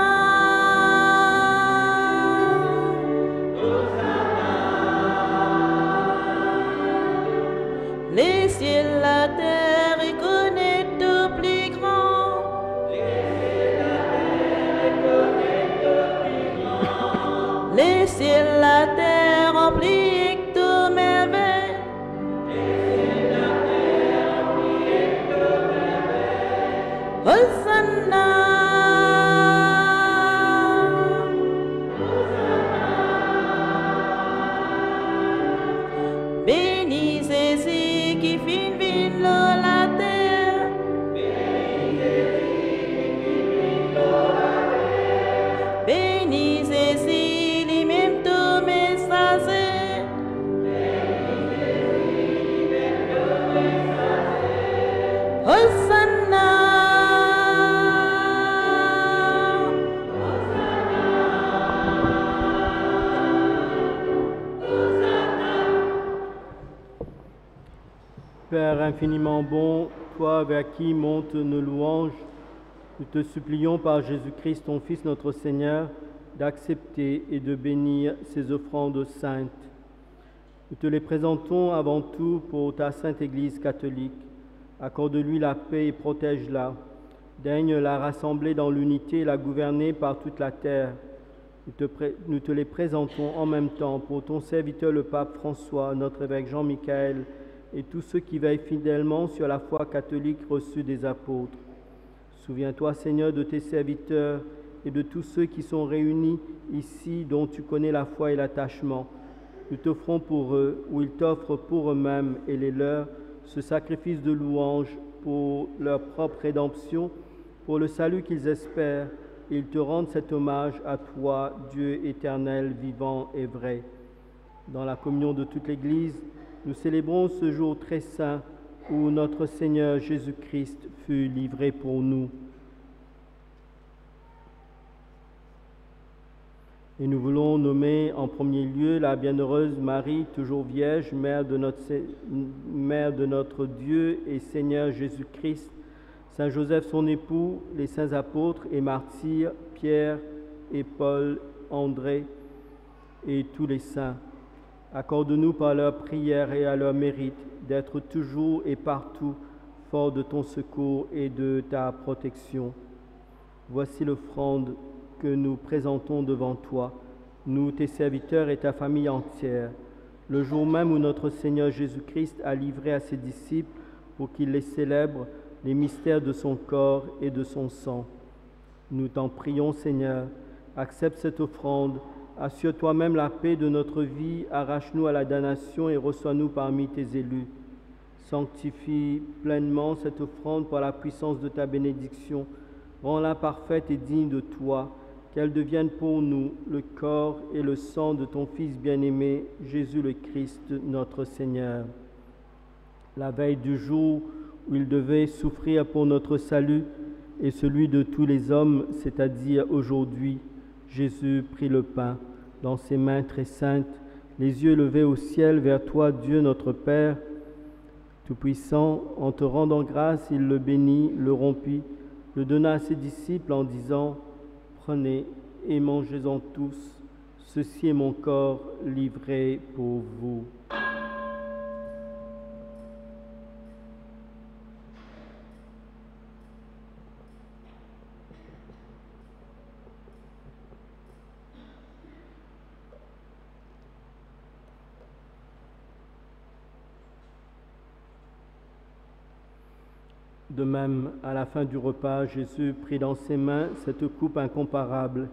Les ciels, la terre, et connaît tout plus grand. Les ciels, la terre, remplis de tout merveille. Hosanna. Béni Jésus qui fin vin la terre. Béni Jésus, lui-même tout messager. Hosanna. Père infiniment bon, toi vers qui montent nos louanges, nous te supplions par Jésus-Christ, ton Fils notre Seigneur, d'accepter et de bénir ces offrandes saintes. Nous te les présentons avant tout pour ta sainte Église catholique. Accorde-lui la paix et protège-la. Daigne la rassembler dans l'unité et la gouverner par toute la terre. Nous te les présentons en même temps pour ton serviteur le pape François, notre évêque Jean-Michel, et tous ceux qui veillent fidèlement sur la foi catholique reçue des apôtres. Souviens-toi, Seigneur, de tes serviteurs et de tous ceux qui sont réunis ici, dont tu connais la foi et l'attachement. Nous t'offrons pour eux, ou ils t'offrent pour eux-mêmes et les leurs, ce sacrifice de louange pour leur propre rédemption, pour le salut qu'ils espèrent, et ils te rendent cet hommage à toi, Dieu éternel, vivant et vrai. Dans la communion de toute l'Église, nous célébrons ce jour très saint où notre Seigneur Jésus-Christ fut livré pour nous. Et nous voulons nommer en premier lieu la bienheureuse Marie, toujours vierge, mère de notre Dieu et Seigneur Jésus-Christ, Saint Joseph son époux, les saints apôtres et martyrs, Pierre et Paul, André et tous les saints. Accorde-nous par leurs prières et à leur mérite d'être toujours et partout forts de ton secours et de ta protection. Voici l'offrande que nous présentons devant toi, nous, tes serviteurs et ta famille entière, le jour même où notre Seigneur Jésus-Christ a livré à ses disciples pour qu'il les célèbre, les mystères de son corps et de son sang. Nous t'en prions, Seigneur, accepte cette offrande, assure toi-même la paix de notre vie, arrache-nous à la damnation et reçois-nous parmi tes élus. Sanctifie pleinement cette offrande par la puissance de ta bénédiction, rends-la parfaite et digne de toi, qu'elle devienne pour nous le corps et le sang de ton Fils bien-aimé, Jésus le Christ, notre Seigneur. La veille du jour où il devait souffrir pour notre salut et celui de tous les hommes, c'est-à-dire aujourd'hui, Jésus prit le pain dans ses mains très saintes, les yeux levés au ciel vers toi, Dieu notre Père, Tout-Puissant. En te rendant grâce, il le bénit, le rompit, le donna à ses disciples en disant: Prenez et mangez-en tous, ceci est mon corps livré pour vous. De même, à la fin du repas, Jésus prit dans ses mains cette coupe incomparable.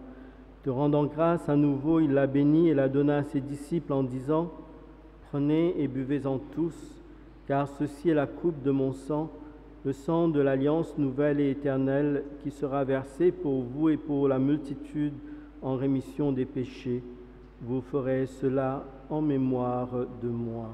Te rendant grâce à nouveau, il la bénit et la donna à ses disciples en disant: Prenez et buvez-en tous, car ceci est la coupe de mon sang, le sang de l'alliance nouvelle et éternelle qui sera versé pour vous et pour la multitude en rémission des péchés. Vous ferez cela en mémoire de moi.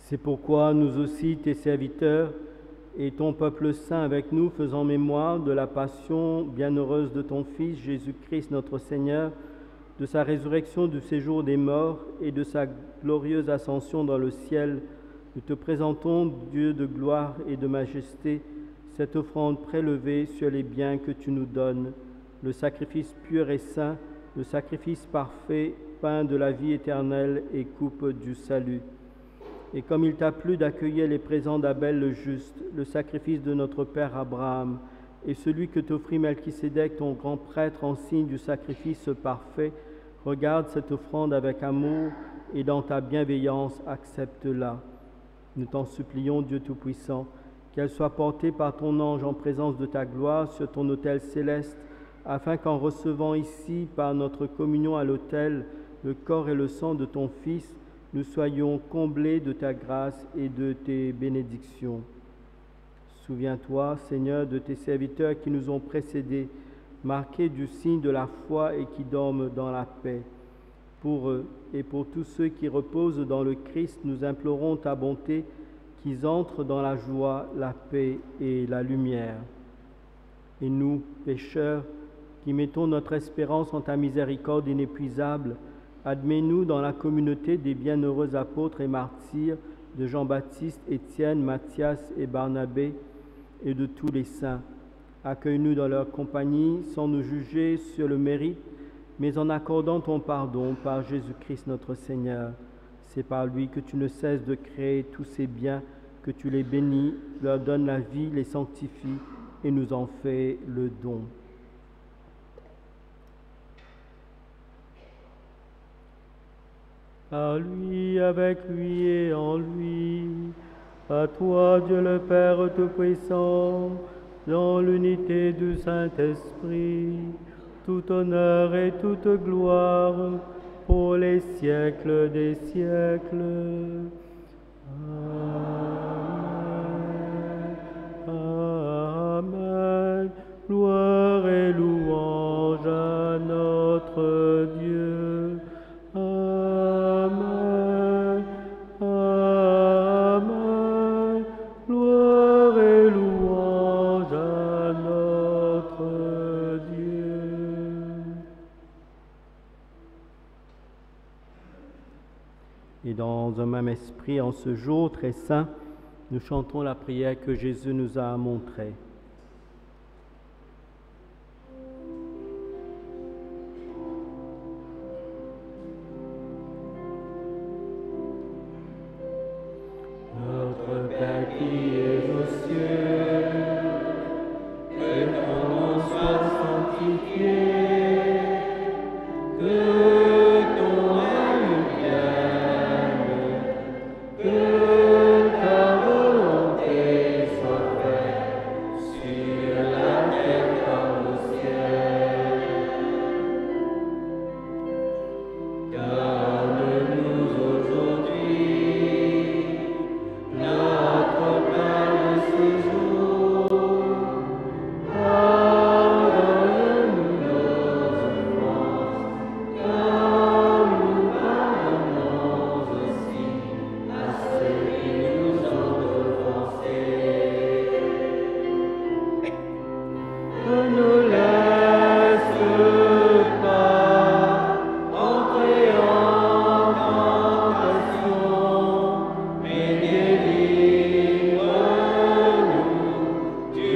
C'est pourquoi nous aussi, tes serviteurs, et ton peuple saint avec nous, faisant mémoire de la passion bienheureuse de ton Fils, Jésus-Christ notre Seigneur, de sa résurrection du séjour des morts et de sa glorieuse ascension dans le ciel, nous te présentons, Dieu de gloire et de majesté, cette offrande prélevée sur les biens que tu nous donnes, le sacrifice pur et saint, le sacrifice parfait, pain de la vie éternelle et coupe du salut. Et comme il t'a plu d'accueillir les présents d'Abel le juste, le sacrifice de notre père Abraham, et celui que t'offrit Melchisédek, ton grand prêtre, en signe du sacrifice parfait, regarde cette offrande avec amour et dans ta bienveillance, accepte-la. Nous t'en supplions, Dieu Tout-Puissant, qu'elle soit portée par ton ange en présence de ta gloire sur ton autel céleste, afin qu'en recevant ici, par notre communion à l'autel, le corps et le sang de ton Fils, nous soyons comblés de ta grâce et de tes bénédictions. Souviens-toi, Seigneur, de tes serviteurs qui nous ont précédés, marqués du signe de la foi et qui dorment dans la paix. Pour eux et pour tous ceux qui reposent dans le Christ, nous implorons ta bonté, qu'ils entrent dans la joie, la paix et la lumière. Et nous, pécheurs, qui mettons notre espérance en ta miséricorde inépuisable, admets-nous dans la communauté des bienheureux apôtres et martyrs de Jean-Baptiste, Étienne, Matthias et Barnabé et de tous les saints. Accueille-nous dans leur compagnie sans nous juger sur le mérite, mais en accordant ton pardon par Jésus-Christ notre Seigneur. C'est par lui que tu ne cesses de créer tous ces biens, que tu les bénis, leur donnes la vie, les sanctifies et nous en fais le don. Par lui, avec lui et en lui, à toi, Dieu le Père Tout-Puissant, dans l'unité du Saint-Esprit, tout honneur et toute gloire pour les siècles des siècles. Amen. Amen. Gloire et louange à notre Dieu. Amen. Et dans un même esprit, en ce jour très saint, nous chantons la prière que Jésus nous a montrée. Notre Père qui es aux cieux, que ton nom soit sanctifié, que ton règne vienne, que ta volonté soit faite sur la terre comme au ciel. Donne-nous aujourd'hui notre pain de ce jour. Pardonne-nous nos offenses, comme nous pardonnons aussi à ceux qui nous ont offensés. Ne nous laisse pas entrer en tentation, mais délivre-nous du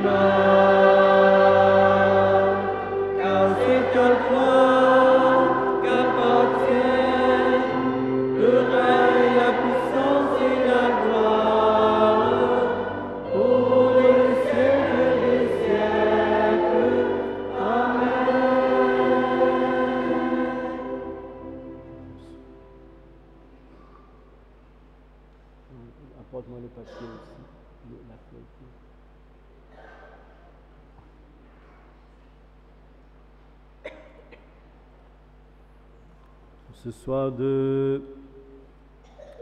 mal. Car c'est à toi qu'appartiennent le règne, la puissance et la gloire pour les siècles des siècles. Amen. Apporte-moi le papier aussi, la feuille. Ce soir de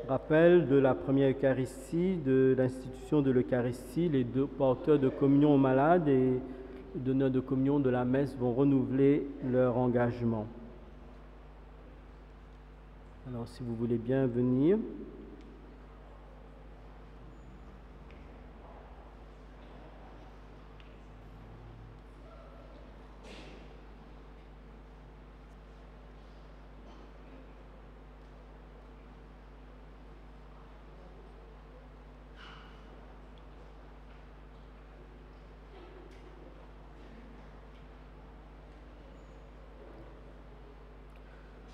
rappel de la première Eucharistie, de l'institution de l'Eucharistie, les deux porteurs de communion aux malades et les donneurs de communion de la messe vont renouveler leur engagement. Alors si vous voulez bien venir.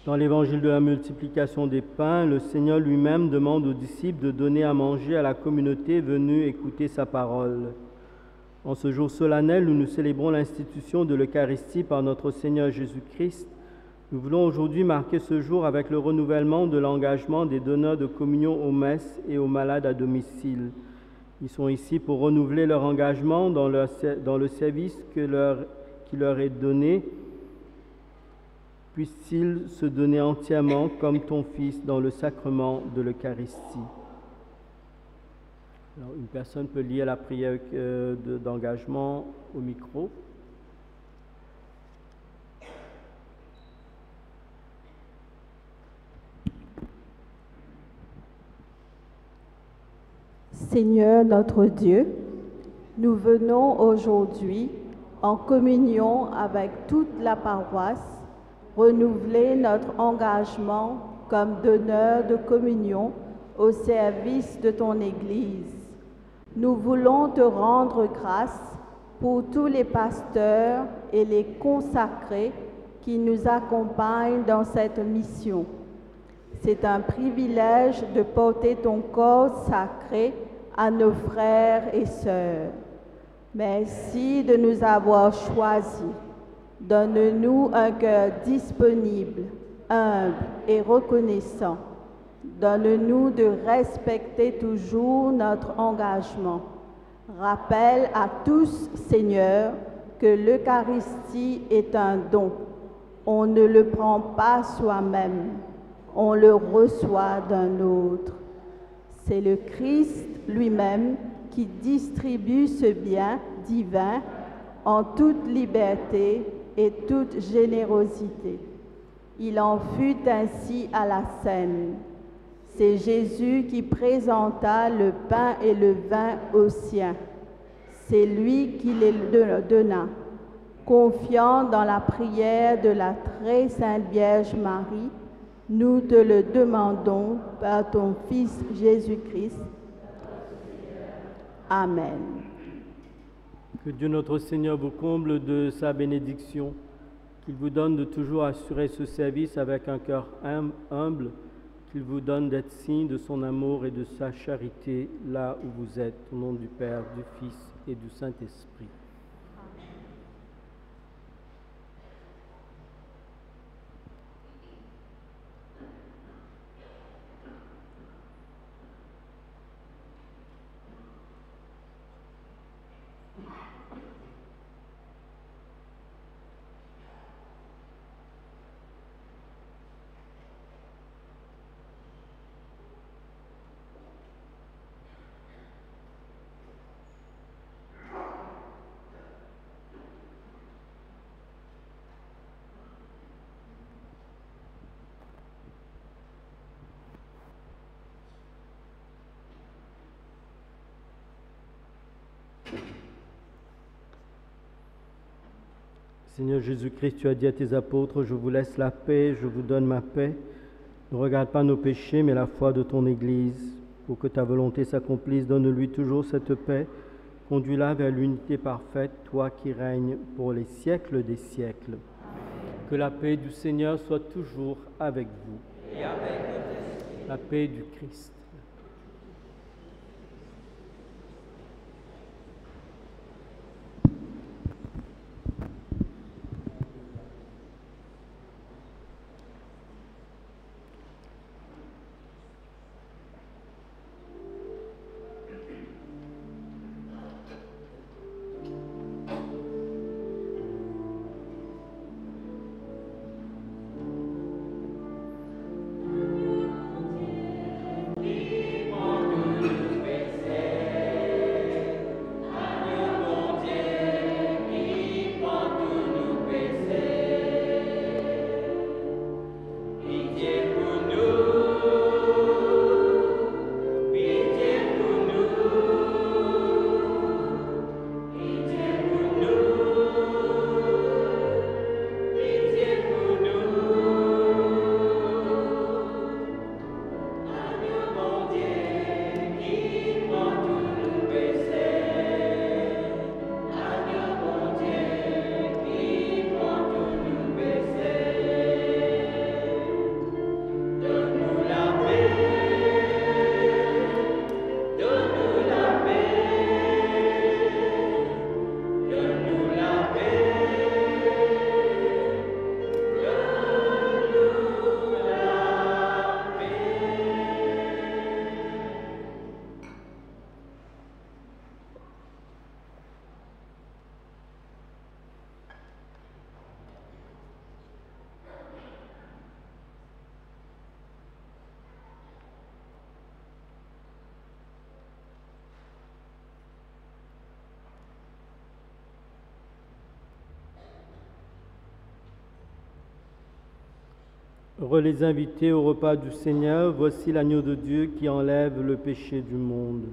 Dans l'évangile de la multiplication des pains, le Seigneur lui-même demande aux disciples de donner à manger à la communauté venue écouter sa parole. En ce jour solennel où nous célébrons l'institution de l'Eucharistie par notre Seigneur Jésus-Christ, nous voulons aujourd'hui marquer ce jour avec le renouvellement de l'engagement des donneurs de communion aux messes et aux malades à domicile. Ils sont ici pour renouveler leur engagement dans le service qui leur est donné. Puisse-t-il se donner entièrement comme ton Fils dans le sacrement de l'Eucharistie. Alors, une personne peut lire la prière d'engagement au micro. Seigneur notre Dieu, nous venons aujourd'hui en communion avec toute la paroisse renouveler notre engagement comme donneur de communion au service de ton Église. Nous voulons te rendre grâce pour tous les pasteurs et les consacrés qui nous accompagnent dans cette mission. C'est un privilège de porter ton corps sacré à nos frères et sœurs. Merci de nous avoir choisis. Donne-nous un cœur disponible, humble et reconnaissant. Donne-nous de respecter toujours notre engagement. Rappelle à tous, Seigneur, que l'Eucharistie est un don. On ne le prend pas soi-même, on le reçoit d'un autre. C'est le Christ lui-même qui distribue ce bien divin en toute liberté et toute générosité. Il en fut ainsi à la scène. C'est Jésus qui présenta le pain et le vin aux siens. C'est lui qui les donna, confiant dans la prière de la très sainte Vierge Marie, Nous te le demandons par ton Fils Jésus-Christ. Amen. Que Dieu notre Seigneur vous comble de sa bénédiction, qu'il vous donne de toujours assurer ce service avec un cœur humble, qu'il vous donne d'être signe de son amour et de sa charité là où vous êtes, au nom du Père, du Fils et du Saint-Esprit. Seigneur Jésus-Christ, tu as dit à tes apôtres, je vous laisse la paix, je vous donne ma paix. Ne regarde pas nos péchés, mais la foi de ton Église. Pour que ta volonté s'accomplisse, donne-lui toujours cette paix. Conduis-la vers l'unité parfaite, toi qui règnes pour les siècles des siècles. Que la paix du Seigneur soit toujours avec vous. Et avec votre esprit. La paix du Christ. Heureux les invités au repas du Seigneur, voici l'agneau de Dieu qui enlève le péché du monde.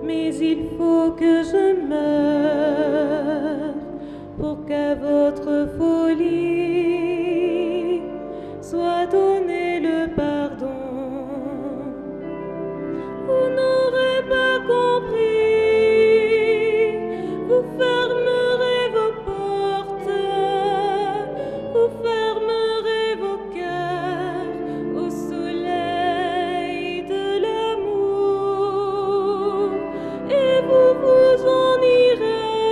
mais il faut que je meure pour qu'à votre folie soit donné le pardon. Vous n'aurez pas compris, vous fermerez vos portes, vous fermerez vos cœurs au soleil de l'amour, et vous vous en irez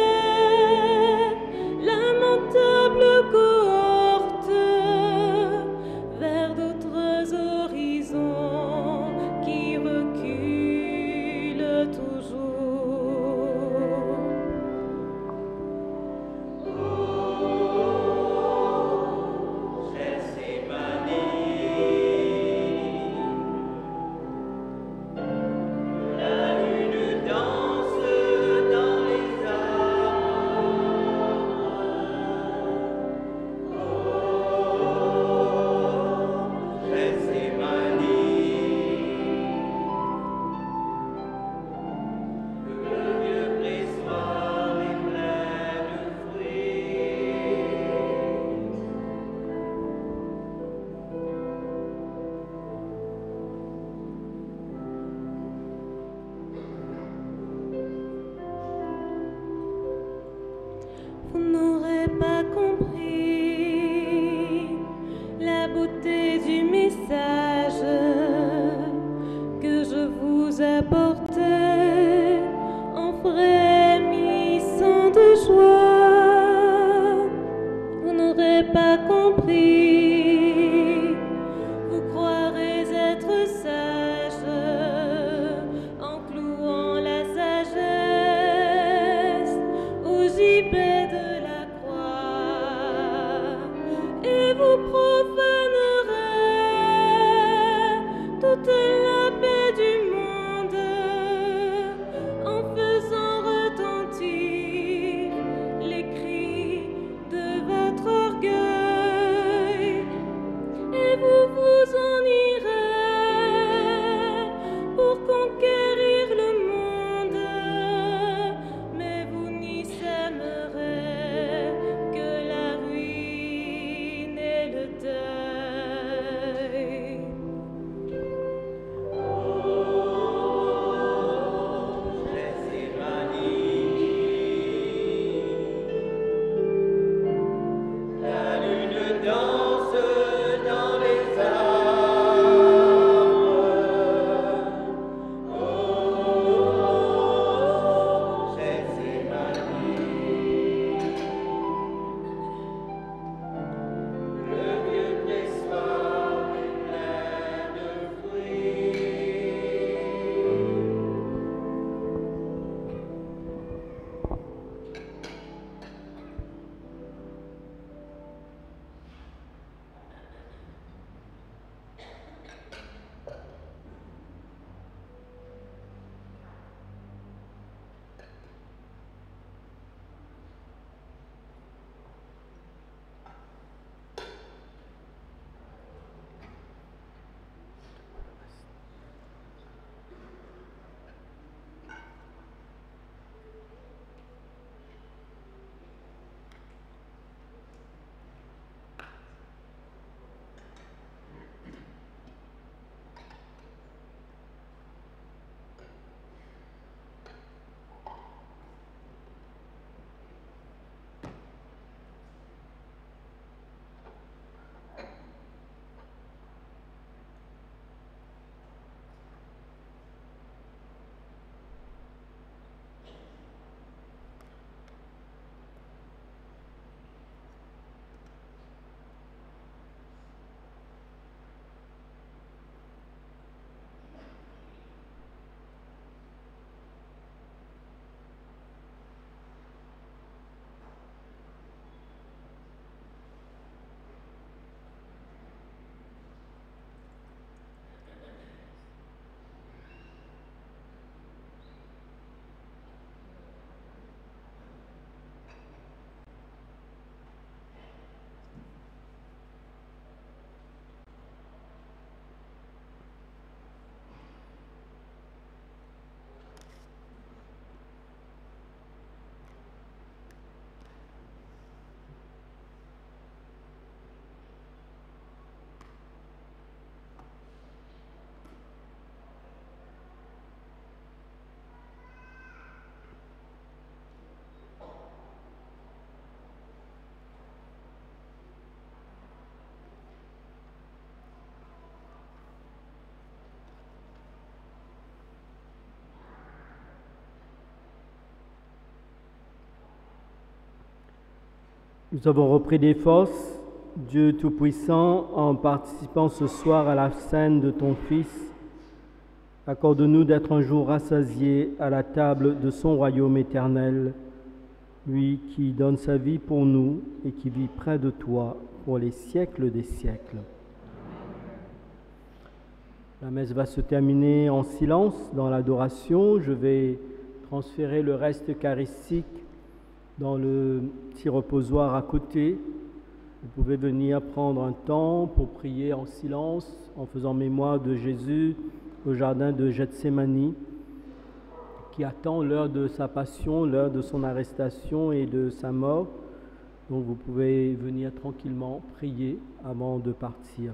Nous avons repris des forces, Dieu Tout-Puissant, en participant ce soir à la scène de ton Fils. Accorde-nous d'être un jour rassasiés à la table de son royaume éternel, lui qui donne sa vie pour nous et qui vit près de toi pour les siècles des siècles. La messe va se terminer en silence dans l'adoration. Je vais transférer le reste eucharistique dans le petit reposoir à côté. Vous pouvez venir prendre un temps pour prier en silence, en faisant mémoire de Jésus au jardin de Gethsémani, qui attend l'heure de sa passion, l'heure de son arrestation et de sa mort. Donc vous pouvez venir tranquillement prier avant de partir.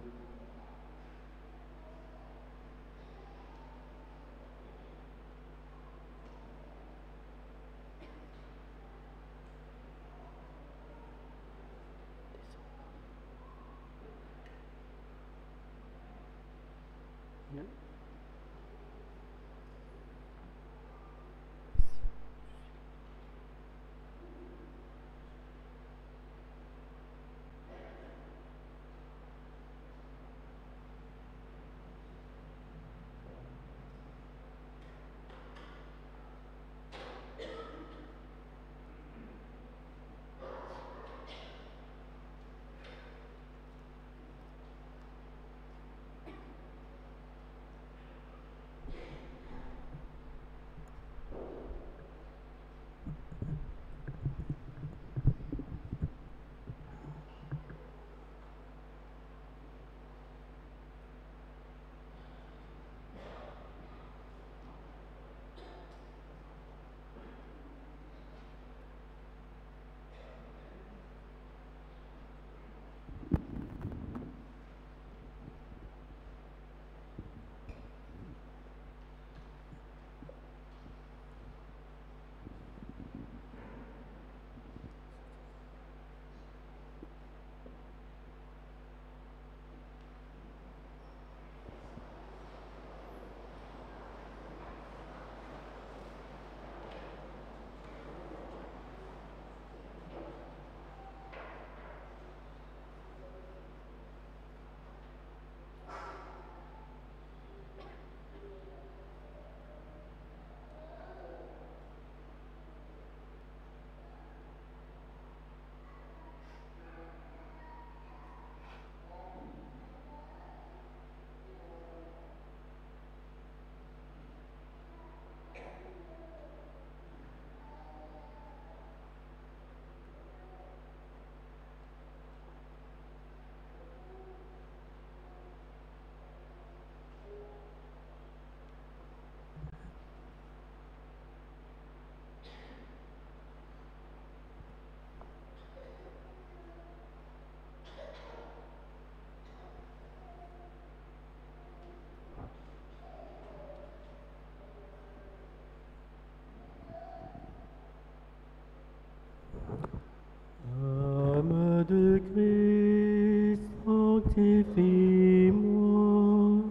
De Christ, sanctifie-moi.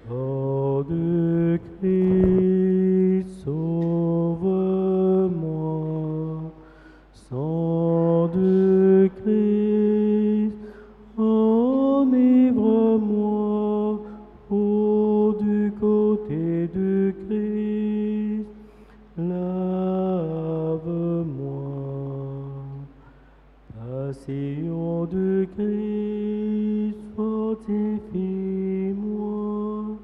Corps de Christ, sauve-moi. Sang de Christ, enivre-moi. Eau du côté de Christ, lave-moi. Passion de Christ, fortifie-moi.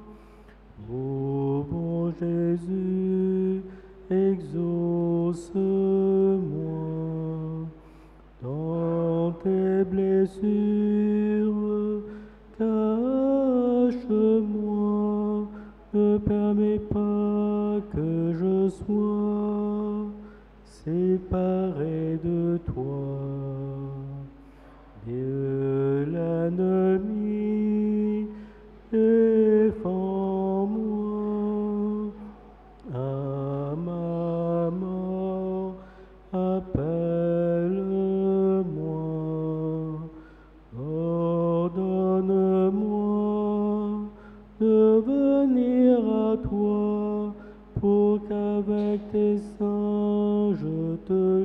Ô bon Jésus, exauce-moi. Dans tes blessures, cache-moi. Ne permets pas que je sois séparé de toi. Dieu l'ennemi, défends-moi. À ma mort, appelle-moi. Ordonne-moi de venir à toi pour qu'avec tes saints je te